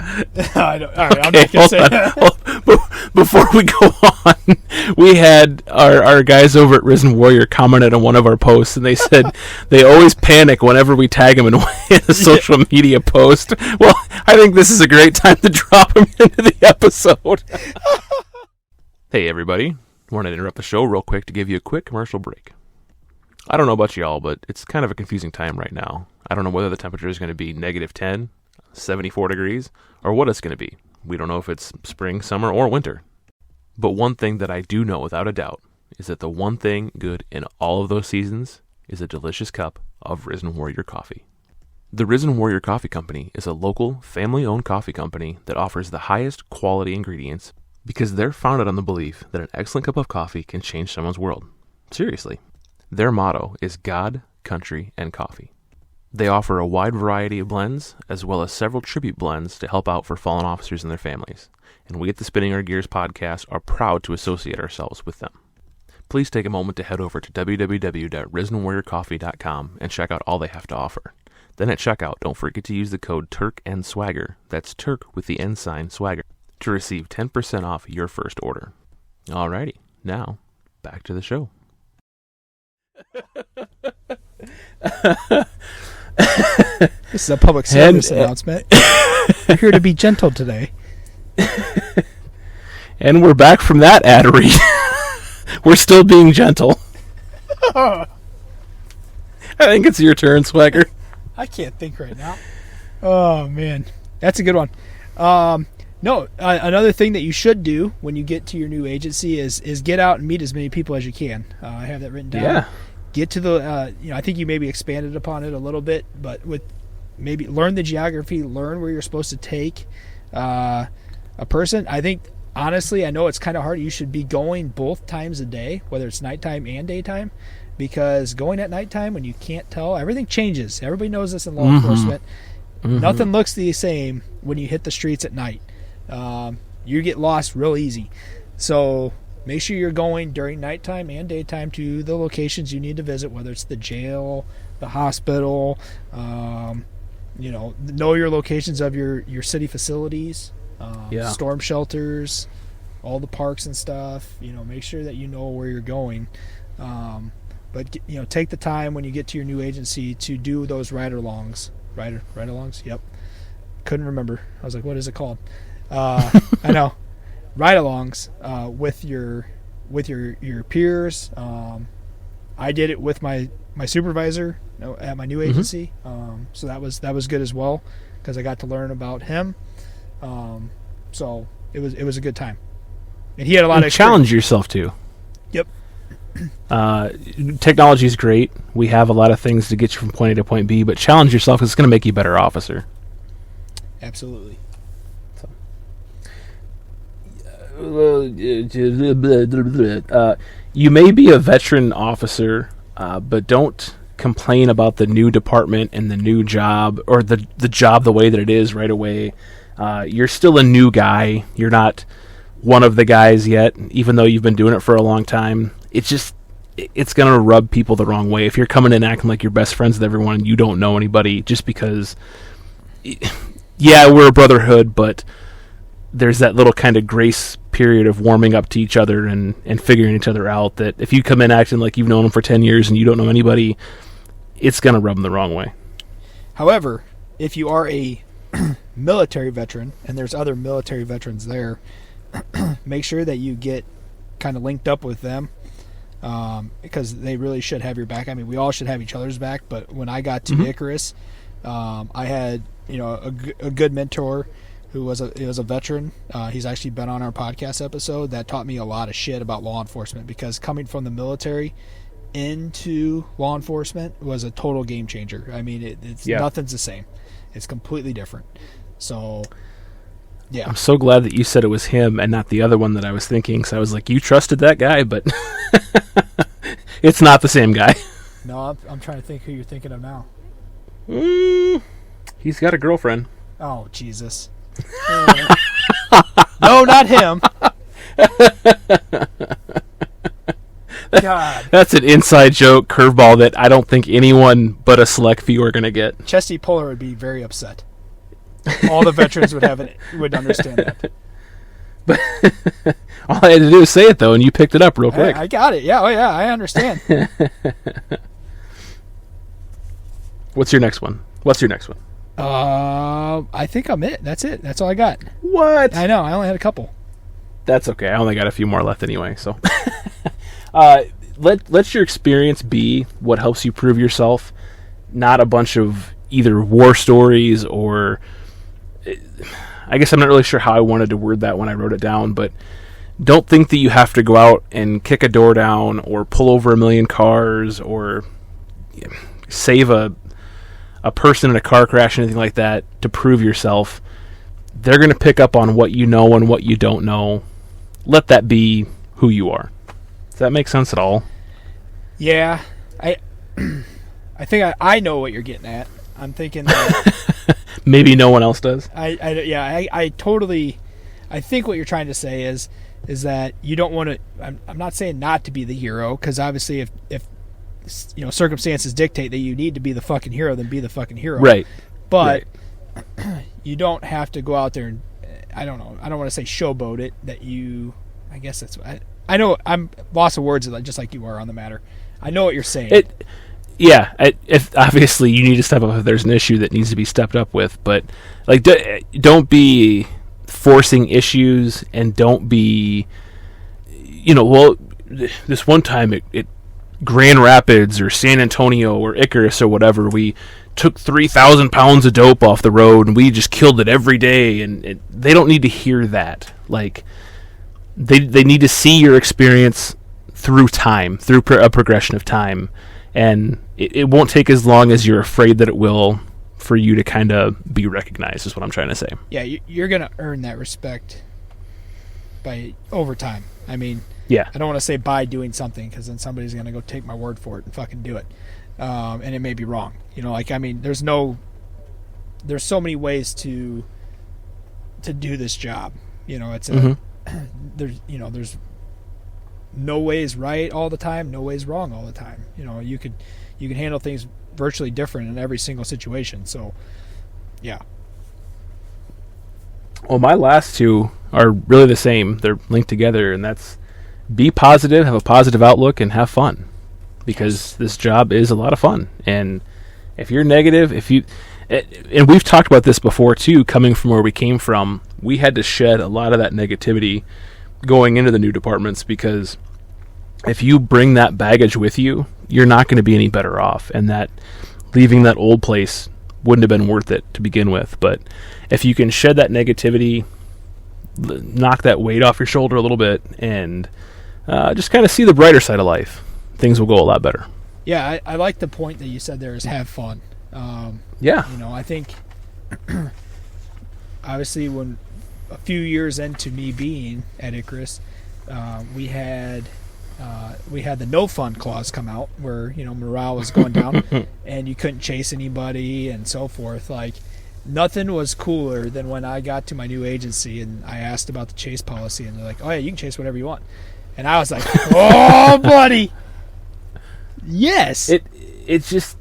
I don't. All right, Okay, I'm not gonna say that. Before we go on, we had our guys over at Risen Warrior commented on one of our posts, and they said they always panic whenever we tag them in a social media post. Well, I think this is a great time to drop them into the episode. Hey, everybody. Wanted to interrupt the show real quick to give you a quick commercial break. I don't know about y'all, but it's kind of a confusing time right now. I don't know whether the temperature is going to be -10, 74 degrees, or what it's going to be. We don't know if it's spring, summer, or winter. But one thing that I do know without a doubt is that the one thing good in all of those seasons is a delicious cup of Risen Warrior coffee. The Risen Warrior Coffee Company is a local, family-owned coffee company that offers the highest quality ingredients because they're founded on the belief that an excellent cup of coffee can change someone's world. Seriously. Their motto is God, Country, and Coffee. They offer a wide variety of blends, as well as several tribute blends to help out for fallen officers and their families. And we at the Spinning Our Gears podcast are proud to associate ourselves with them. Please take a moment to head over to www.risenwarriorcoffee.com and check out all they have to offer. Then at checkout, don't forget to use the code Turk and Swagger, that's Turk with the N sign Swagger, to receive 10% off your first order. Alrighty, now, back to the show. This is a public service announcement. We're here to be gentle today. And we're back from that ad read. We're still being gentle. I think it's your turn, Swagger. I can't think right now. Oh, man. That's a good one. Another thing that you should do when you get to your new agency is get out and meet as many people as you can. I have that written down. Yeah. Get to the, I think you maybe expanded upon it a little bit, but with maybe learn the geography, learn where you're supposed to take a person. I think, honestly, I know it's kind of hard. You should be going both times a day, whether it's nighttime and daytime, because going at nighttime when you can't tell, everything changes. Everybody knows this in law enforcement. Nothing looks the same when you hit the streets at night. You get lost real easy. So make sure you're going during nighttime and daytime to the locations you need to visit, whether it's the jail, the hospital, know your locations of your city facilities, storm shelters, all the parks and stuff. Make sure that you know where you're going. But take the time when you get to your new agency to do those ride-alongs. Ride-alongs? Yep. Couldn't remember. I was like, what is it called? I know. Ride-alongs with your peers. I did it with my supervisor at my new agency. So that was good as well because I got to learn about him. So it was a good time. And he had a lot of challenge yourself too. Yep. Technology is great. We have a lot of things to get you from point A to point B, but challenge yourself because it's going to make you a better officer. Absolutely. You may be a veteran officer, but don't complain about the new department and the new job or the job the way that it is right away. You're still a new guy. You're not one of the guys yet, even though you've been doing it for a long time. It's going to rub people the wrong way. If you're coming in acting like you're best friends with everyone and you don't know anybody just because, yeah, we're a brotherhood, but there's that little kind of grace period of warming up to each other and figuring each other out, that if you come in acting like you've known them for 10 years and you don't know anybody, it's going to rub them the wrong way. However, if you are a military veteran, and there's other military veterans there, make sure that you get kind of linked up with them, because they really should have your back. I mean, we all should have each other's back, but when I got to Icarus, I had a good mentor who was a veteran. He's actually been on our podcast episode. That taught me a lot of shit about law enforcement, because coming from the military into law enforcement was a total game changer. I mean, nothing's the same. It's completely different. So, yeah. I'm so glad that you said it was him and not the other one that I was thinking. So I was like, you trusted that guy, but it's not the same guy. No, I'm trying to think who you're thinking of now. He's got a girlfriend. Oh, Jesus. No, not him. God. That's an inside joke curveball that I don't think anyone but a select few are going to get. Chesty Puller would be very upset. All the veterans would understand that. But all I had to do was say it, though, and you picked it up real quick. I got it. Yeah, I understand. What's your next one? I think I'm it. That's it. That's all I got. What? I know. I only had a couple. That's okay. I only got a few more left anyway. So, let your experience be what helps you prove yourself, not a bunch of either war stories or I guess I'm not really sure how I wanted to word that when I wrote it down, but don't think that you have to go out and kick a door down or pull over a million cars or save a person in a car crash or anything like that to prove yourself. They're going to pick up on what you know and what you don't know. Let that be who you are. Does that make sense at all? Yeah, I think I know what you're getting at. I'm thinking that maybe no one else does. I totally. I think what you're trying to say is that you don't want to. I'm not saying not to be the hero, because obviously if circumstances dictate that you need to be the fucking hero, then be the fucking hero. Right. But you don't have to go out there and, I don't know. I don't want to say showboat it. That you. I guess that's. I know I'm lost of words, just like you are on the matter. I know what you're saying. If obviously you need to step up if there's an issue that needs to be stepped up with, but like don't be forcing issues, and don't be, this one time at Grand Rapids or San Antonio or Icarus or whatever, we took 3,000 pounds of dope off the road and we just killed it every day, and they don't need to hear that. Like they need to see your experience through time, through a progression of time, and it won't take as long as you're afraid that it will for you to kind of be recognized, is what I'm trying to say. Yeah, you're going to earn that respect over time. I mean, yeah. I don't want to say by doing something, because then somebody's going to go take my word for it and fucking do it. And it may be wrong. There's so many ways to do this job. There's no ways right all the time, no ways wrong all the time. You can handle things virtually different in every single situation. So, yeah. Well, my last two are really the same. They're linked together, and that's be positive, have a positive outlook, and have fun. Because this job is a lot of fun. And if you're negative, and we've talked about this before too, coming from where we came from, we had to shed a lot of that negativity going into the new departments, because if you bring that baggage with you, you're not going to be any better off, and that leaving that old place wouldn't have been worth it to begin with. But if you can shed that negativity, knock that weight off your shoulder a little bit, and just kind of see the brighter side of life, things will go a lot better. Yeah, I like the point that you said there, is have fun. Yeah. I think obviously when a few years into me being at Icarus, we had the no fun clause come out, where morale was going down and you couldn't chase anybody and so forth. Like, nothing was cooler than when I got to my new agency and I asked about the chase policy, and they're like, "Oh yeah, you can chase whatever you want," and I was like, "Oh buddy, yes." It's just,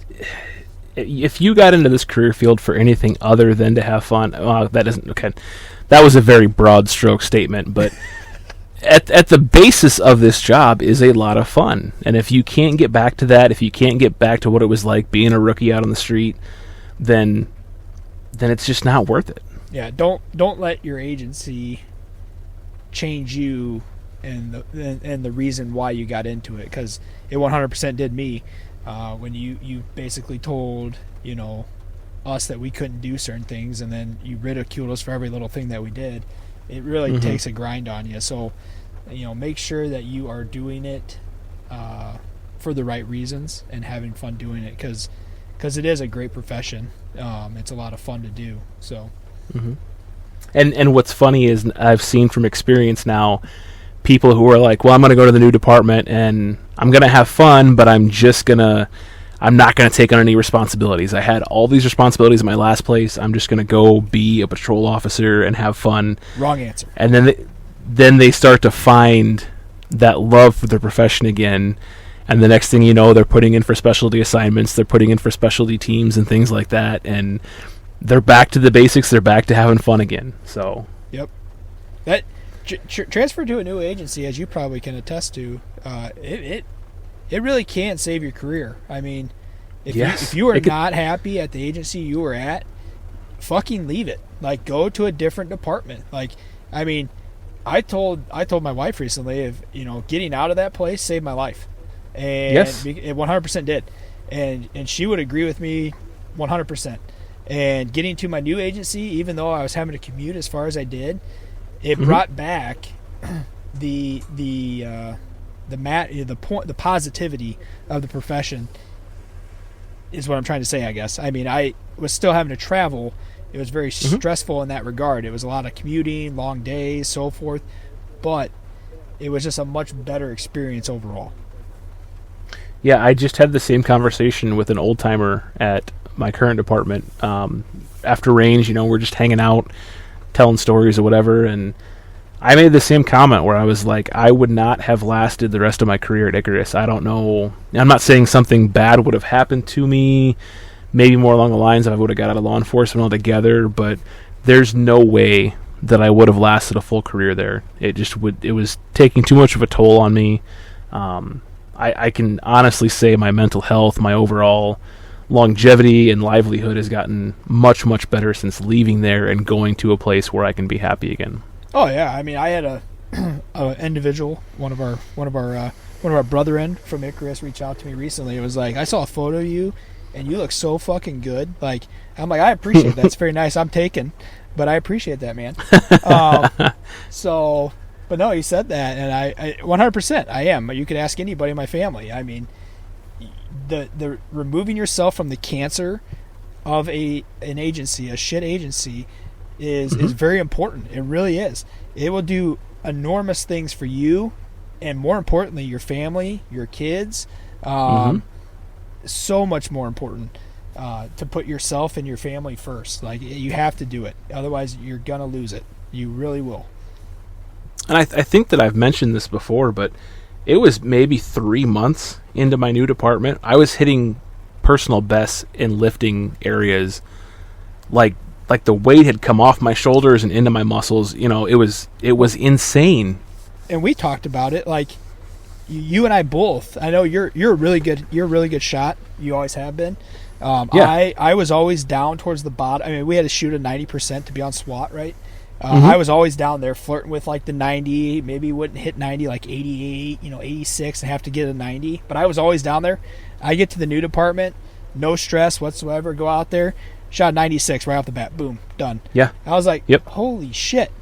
if you got into this career field for anything other than to have fun, that isn't okay. That was a very broad stroke statement, but at the basis of this job is a lot of fun. And if you can't get back to that, if you can't get back to what it was like being a rookie out on the street, then it's just not worth it. Yeah, don't let your agency change you and the reason why you got into it, because it 100% did me. When you basically told us that we couldn't do certain things, and then you ridiculed us for every little thing that we did, it really takes a grind on you. So make sure that you are doing it for the right reasons and having fun doing it, because it is a great profession. It's a lot of fun to do. So and what's funny is, I've seen from experience now, people who are like, well, I'm going to go to the new department and I'm going to have fun, but I'm not going to take on any responsibilities. I had all these responsibilities in my last place. I'm just going to go be a patrol officer and have fun. Wrong answer. And then they start to find that love for their profession again. And the next thing you know, they're putting in for specialty assignments. They're putting in for specialty teams and things like that. And they're back to the basics. They're back to having fun again. So. Yep. That transfer to a new agency, as you probably can attest to, it really can save your career. I mean, if you are not happy at the agency you were at, fucking leave it. Like, go to a different department. Like, I mean, I told my wife recently, if getting out of that place saved my life, and it 100% did, and she would agree with me 100%. And getting to my new agency, even though I was having to commute as far as I did, it brought back the positivity of the profession is what I'm trying to say, I guess. I mean, I was still having to travel. It was very stressful in that regard. It was a lot of commuting, long days, so forth. But it was just a much better experience overall. Yeah, I just had the same conversation with an old timer at my current department. After range, we're just hanging out, telling stories or whatever, and I made the same comment where I was like, I would not have lasted the rest of my career at Icarus. I don't know. I'm not saying something bad would have happened to me, maybe more along the lines of I would have got out of law enforcement altogether, but there's no way that I would have lasted a full career there. It was taking too much of a toll on me. I can honestly say my mental health, my overall longevity and livelihood has gotten much, much better since leaving there and going to a place where I can be happy again. Oh yeah, I mean, I had a individual, one of our brethren from Icarus reach out to me recently. It was like, I saw a photo of you and you look so fucking good. Like, I'm like, I appreciate that. It's very nice. I'm taken, but I appreciate that, man. But no, he said that, and I 100% I am. You could ask anybody in my family. I mean, the removing yourself from the cancer of an agency, a shit agency, is very important. It really is. It will do enormous things for you, and more importantly, your family, your kids. So much more important to put yourself and your family first. Like, you have to do it, otherwise you're gonna lose it. You really will. And I think that I've mentioned this before, but it was maybe 3 months into my new department. I was hitting personal bests in lifting areas, like the weight had come off my shoulders and into my muscles. It was insane. And we talked about it. Like, you and I both. I know you're a really good shot. You always have been. Yeah. I was always down towards the bottom. I mean, we had to shoot a 90% to be on SWAT, right? I was always down there flirting with like the 90, maybe wouldn't hit 90, like 88, 86, and have to get a 90. But I was always down there. I get to the new department, no stress whatsoever, go out there, shot 96 right off the bat, boom, done. Yeah. I was like, holy shit.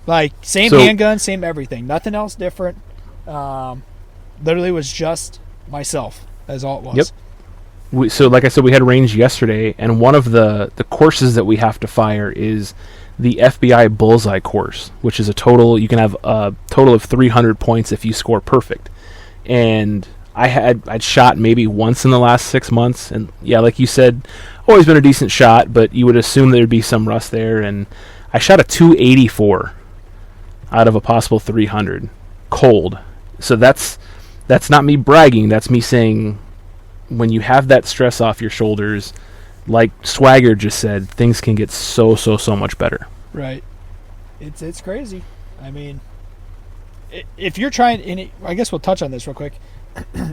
Like, same handgun, same everything, nothing else different. Literally was just myself, as all it was. Yep. So like I said, we had range yesterday, and one of the courses that we have to fire is the FBI Bullseye course, which is you can have a total of 300 points if you score perfect. And I'd shot maybe once in the last 6 months, and yeah, like you said, always been a decent shot, but you would assume there'd be some rust there, and I shot a 284 out of a possible 300, cold. So that's not me bragging, that's me saying, when you have that stress off your shoulders, like Swagger just said, things can get so much better. Right. It's crazy. I mean, if you're trying, and I guess we'll touch on this real quick.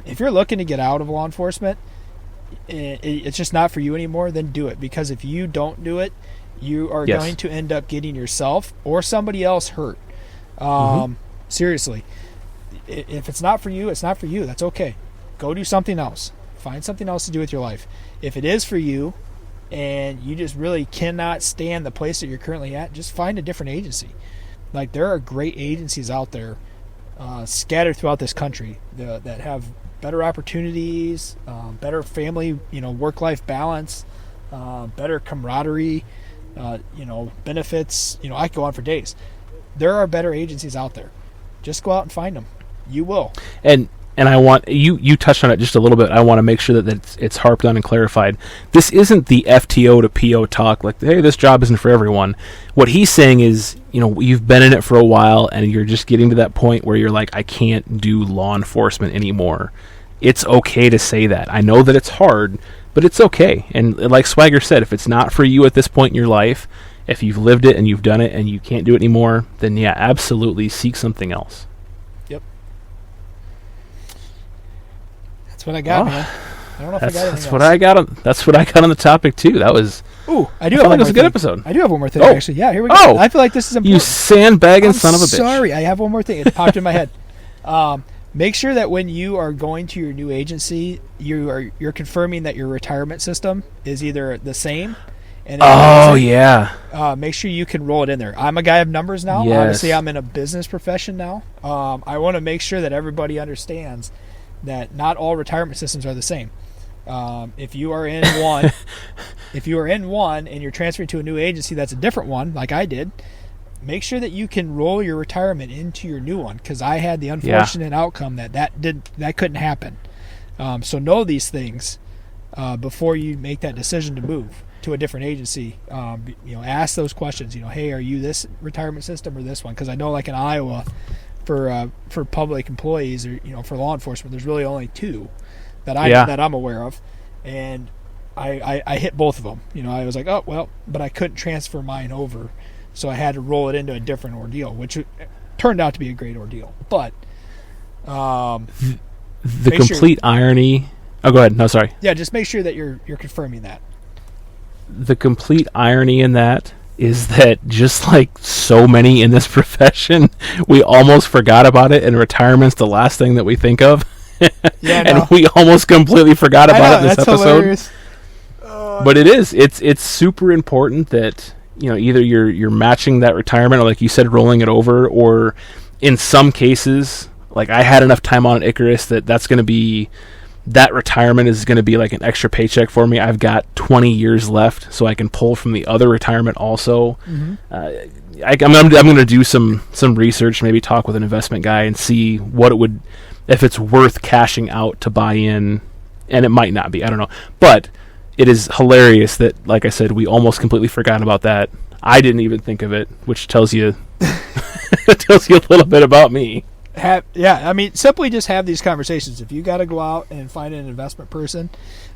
If you're looking to get out of law enforcement, it's just not for you anymore, then do it. Because if you don't do it, you are going to end up getting yourself or somebody else hurt. Seriously. If it's not for you, it's not for you. That's okay. Go do something else. Find something else to do with your life. If it is for you and you just really cannot stand the place that you're currently at, just find a different agency. Like, there are great agencies out there scattered throughout this country that have better opportunities, better family, work-life balance, better camaraderie, benefits. I could go on for days. There are better agencies out there. Just go out and find them. You will. And I want you touched on it just a little bit. I want to make sure that it's harped on and clarified. This isn't the FTO to PO talk, like, hey, this job isn't for everyone. What he's saying is, you've been in it for a while and you're just getting to that point where you're like, I can't do law enforcement anymore. It's okay to say that. I know that it's hard, but it's okay. And like Swagger said, if it's not for you at this point in your life, if you've lived it and you've done it and you can't do it anymore, then yeah, absolutely seek something else. That's what I got, man. I don't know if I got anything that's what else. That's what I got on the topic too. That was. Ooh, I do have one more thing. It was a good episode. I do have one more thing, actually. Yeah, here we go. Oh, I feel like this is important. You sandbagging son of a bitch. Sorry, I have one more thing. It popped in my head. Make sure that when you are going to your new agency, you're confirming that your retirement system is either the same, And make sure you can roll it in there. I'm a guy of numbers now. Yes. Obviously, I'm in a business profession now. I want to make sure that everybody understands that not all retirement systems are the same. If you are in one, and you're transferring to a new agency that's a different one, like I did, make sure that you can roll your retirement into your new one, because I had the unfortunate outcome that couldn't happen. So know these things before you make that decision to move to a different agency. Ask those questions. Hey, are you this retirement system or this one? Because I know, like in Iowa, for public employees or for law enforcement, there's really only two that I'm aware of, and I hit both of them. I was like, oh well, but I couldn't transfer mine over, so I had to roll it into a different ordeal, which turned out to be a great ordeal. But the complete irony. Oh, go ahead. No, sorry. Yeah, just make sure that you're confirming that. The complete irony in that is that just like so many in this profession, we almost forgot about it, and retirement's the last thing that we think of. And we almost completely forgot about it this episode. Hilarious. But it's super important that either you're matching that retirement, or like you said, rolling it over, or in some cases, like I had enough time on Icarus that's going to be, that retirement is going to be like an extra paycheck for me. I've got 20 years left, so I can pull from the other retirement also. Mm-hmm. I'm going to do some research, maybe talk with an investment guy and see what it would, if it's worth cashing out to buy in, and it might not be. I don't know. But it is hilarious that, like I said, we almost completely forgot about that. I didn't even think of it, which tells you tells you a little bit about me. Simply just have these conversations. If you got to go out and find an investment person,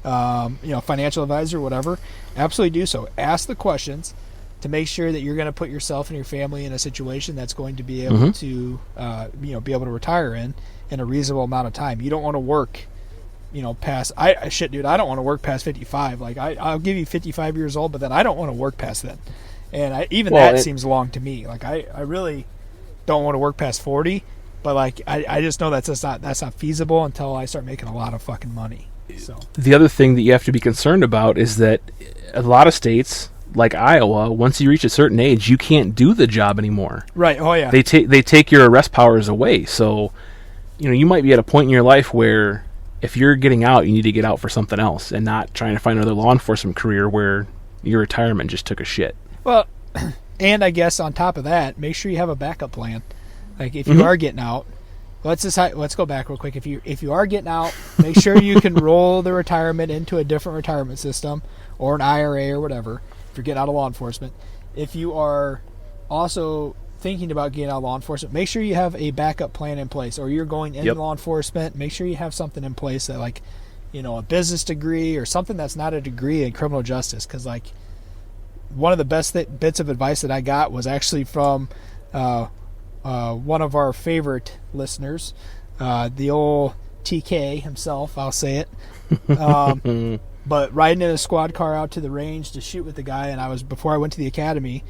financial advisor, whatever, absolutely do so. Ask the questions to make sure that you're going to put yourself and your family in a situation that's going to be able to, be able to retire in a reasonable amount of time. You don't want to work, past. I don't want to work past 55. Like I'll give you 55 years old, but then I don't want to work past then. And that seems long to me. Like I really don't want to work past 40. But like I just know that's not feasible until I start making a lot of fucking money. So the other thing that you have to be concerned about is that a lot of states, like Iowa, once you reach a certain age, you can't do the job anymore. Right. Oh yeah. They take your arrest powers away. So you might be at a point in your life where if you're getting out, you need to get out for something else and not trying to find another law enforcement career where your retirement just took a shit. Well, and I guess on top of that, make sure you have a backup plan. Like if you are getting out, let's go back real quick. If you are getting out, make sure you can roll the retirement into a different retirement system or an IRA or whatever. If you're getting out of law enforcement, if you are also thinking about getting out of law enforcement, make sure you have a backup plan in place. Or you're going into law enforcement, make sure you have something in place that, like, a business degree or something that's not a degree in criminal justice. Because like one of the best bits of advice that I got was actually from one of our favorite listeners, the old TK himself, I'll say it. But riding in a squad car out to the range to shoot with the guy, and before I went to the academy,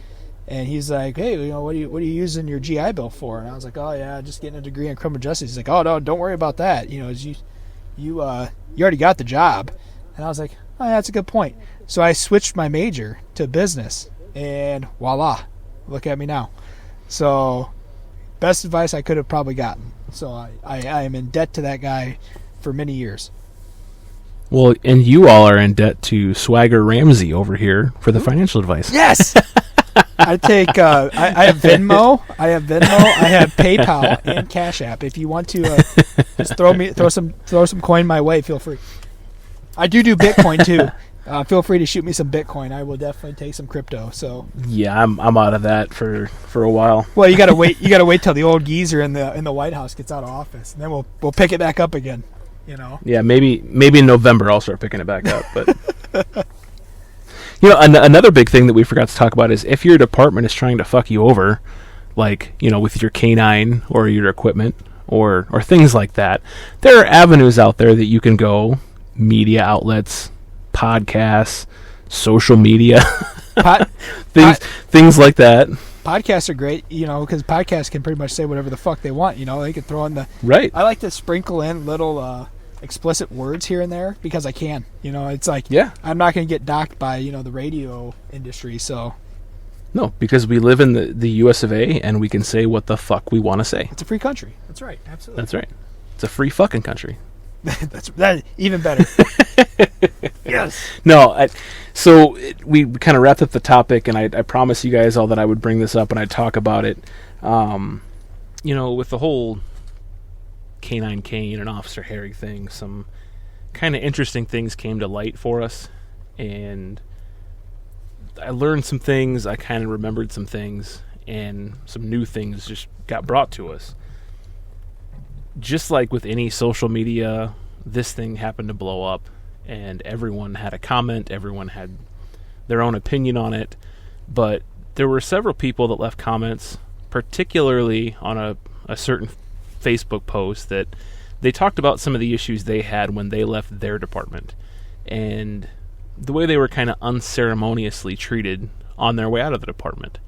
and he's like, "Hey, what are you using your GI Bill for?" And I was like, "Oh yeah, just getting a degree in criminal justice." He's like, "Oh no, don't worry about that. You already got the job." And I was like, "Oh yeah, that's a good point." So I switched my major to business, and voila, look at me now. So best advice I could have probably gotten. So I am in debt to that guy for many years. Well, and you all are in debt to Swagger Ramsey over here for the financial advice. Yes! I take, I have Venmo, I have PayPal and Cash App. If you want to just throw some coin my way, feel free. I do Bitcoin too. Feel free to shoot me some Bitcoin. I will definitely take some crypto. So yeah, I'm out of that for a while. Well, you gotta wait. You gotta wait till the old geezer in the White House gets out of office, and then we'll pick it back up again. Yeah, maybe in November I'll start picking it back up. But another big thing that we forgot to talk about is if your department is trying to fuck you over, like with your canine or your equipment or things like that, there are avenues out there that you can go, media outlets, podcasts, social media, things like that. Podcasts are great, because podcasts can pretty much say whatever the fuck they want. They can throw in the right. I like to sprinkle in little explicit words here and there because I can. You know, it's like I'm not going to get docked by, you know, the radio industry. So no, because we live in the US of A and we can say what the fuck we want to say. It's a free country. That's right. Absolutely. That's right. It's a free fucking country. That even better. Yes. No, so we kind of wrapped up the topic, and I promised you guys all that I would bring this up and I'd talk about it. You know, with the whole Canine Kain and Officer Harry thing, some kind of interesting things came to light for us, and I learned some things, I kind of remembered some things, and some new things just got brought to us. Just like with any social media, this thing happened to blow up, and everyone had a comment, everyone had their own opinion on it, but there were several people that left comments, particularly on a certain Facebook post, that they talked about some of the issues they had when they left their department, and the way they were kind of unceremoniously treated on their way out of the department.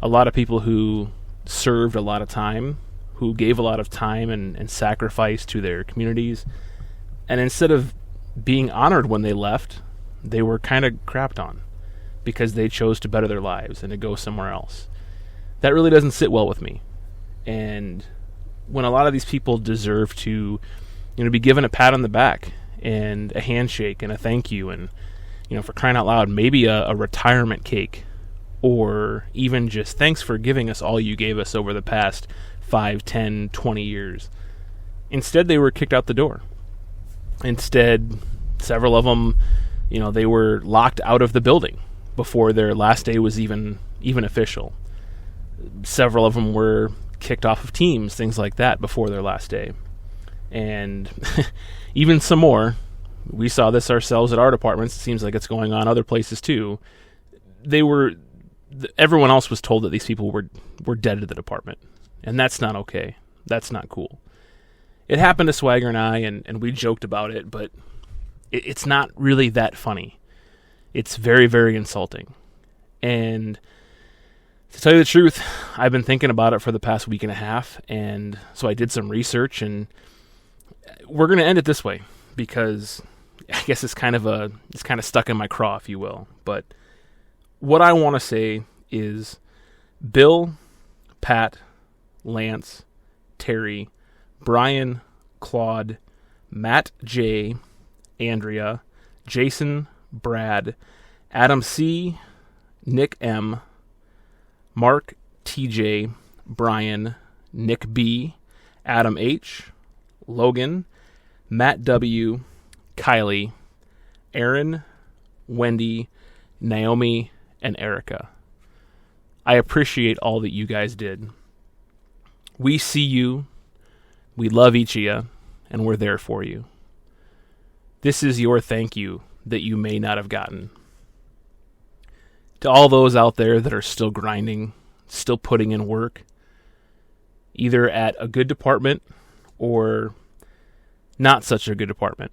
A lot of people who served a lot of time, who gave a lot of time and sacrifice to their communities, and instead of being honored when they left, they were kind of crapped on because they chose to better their lives and to go somewhere else. That really doesn't sit well with me. And when a lot of these people deserve to, you know, be given a pat on the back and a handshake and a thank you, and, you know, for crying out loud, maybe a retirement cake, or even just thanks for giving us all you gave us over the past 5, 10, 20 years. Instead, they were kicked out the door. Instead, several of them, you know, they were locked out of the building before their last day was even official. Several of them were kicked off of teams, things like that, before their last day. And even some more, we saw this ourselves at our departments. It seems like it's going on other places too. Everyone else was told that these people were dead to the department. And that's not okay. That's not cool. It happened to Swagger and I, and we joked about it, but it's not really that funny. It's very, very insulting. And to tell you the truth, I've been thinking about it for the past week and a half, and so I did some research, and we're going to end it this way, because I guess it's kind of stuck in my craw, if you will. But what I want to say is Bill, Pat, Lance, Terry, Brian, Claude, Matt J, Andrea, Jason, Brad, Adam C, Nick M, Mark TJ, Brian, Nick B, Adam H, Logan, Matt W, Kylie, Aaron, Wendy, Naomi, and Erica. I appreciate all that you guys did. We see you, we love each of you, and we're there for you. This is your thank you that you may not have gotten. To all those out there that are still grinding, still putting in work, either at a good department or not such a good department.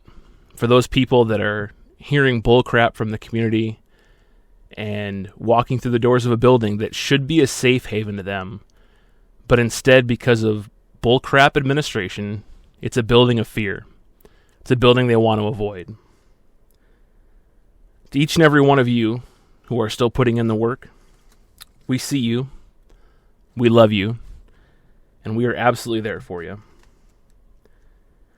For those people that are hearing bullcrap from the community and walking through the doors of a building that should be a safe haven to them, but instead, because of bullcrap administration, it's a building of fear. It's a building they want to avoid. To each and every one of you who are still putting in the work, we see you, we love you, and we are absolutely there for you.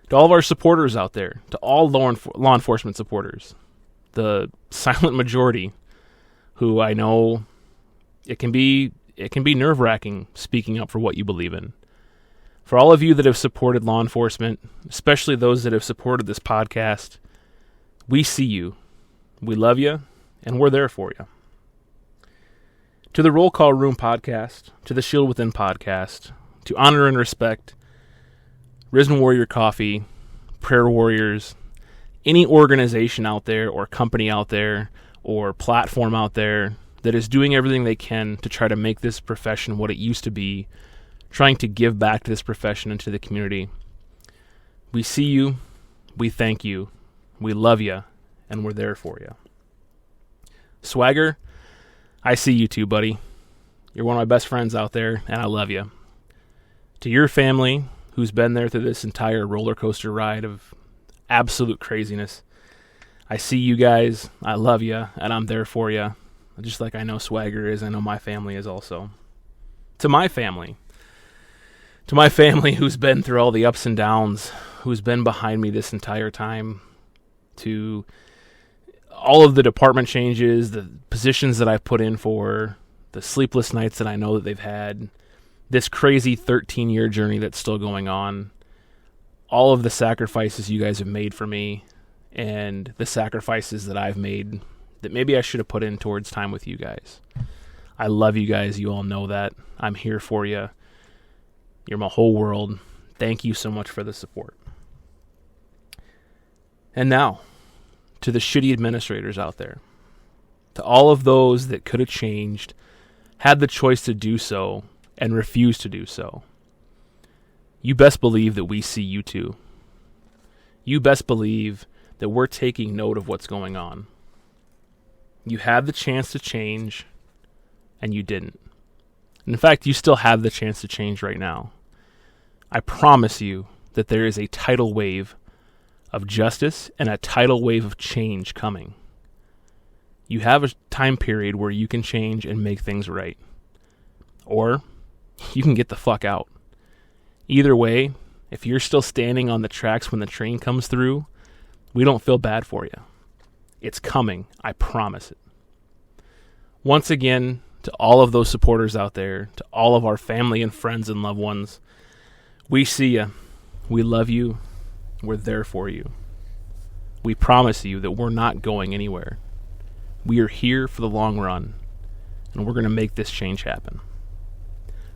To all of our supporters out there, to all law enforcement supporters, the silent majority, who I know it can be nerve-wracking speaking up for what you believe in. For all of you that have supported law enforcement, especially those that have supported this podcast, we see you, we love you, and we're there for you. To the Roll Call Room podcast, to the Shield Within podcast, to Honor and Respect, Risen Warrior Coffee, Prayer Warriors, any organization out there or company out there or platform out there that is doing everything they can to try to make this profession what it used to be, trying to give back to this profession and to the community. We see you, we thank you, we love you, and we're there for you. Swagger, I see you too, buddy. You're one of my best friends out there, and I love you. To your family, who's been there through this entire roller coaster ride of absolute craziness. I see you guys. I love you, and I'm there for you. Just like I know Swagger is, I know my family is also. To my family who's been through all the ups and downs, who's been behind me this entire time, to all of the department changes, the positions that I've put in for, the sleepless nights that I know that they've had, this crazy 13-year journey that's still going on, all of the sacrifices you guys have made for me, and the sacrifices that I've made that maybe I should have put in towards time with you guys. I love you guys. You all know that. I'm here for you. You're my whole world. Thank you so much for the support. And now, to the shitty administrators out there, to all of those that could have changed, had the choice to do so, and refused to do so, you best believe that we see you too. You best believe that we're taking note of what's going on. You had the chance to change, and you didn't. In fact, you still have the chance to change right now. I promise you that there is a tidal wave of justice and a tidal wave of change coming. You have a time period where you can change and make things right. Or you can get the fuck out. Either way, if you're still standing on the tracks when the train comes through, we don't feel bad for you. It's coming. I promise it. Once again, to all of those supporters out there, to all of our family and friends and loved ones, we see you. We love you. We're there for you. We promise you that we're not going anywhere. We are here for the long run, and we're going to make this change happen.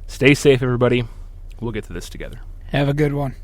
Stay safe, everybody. We'll get to this together. Have a good one.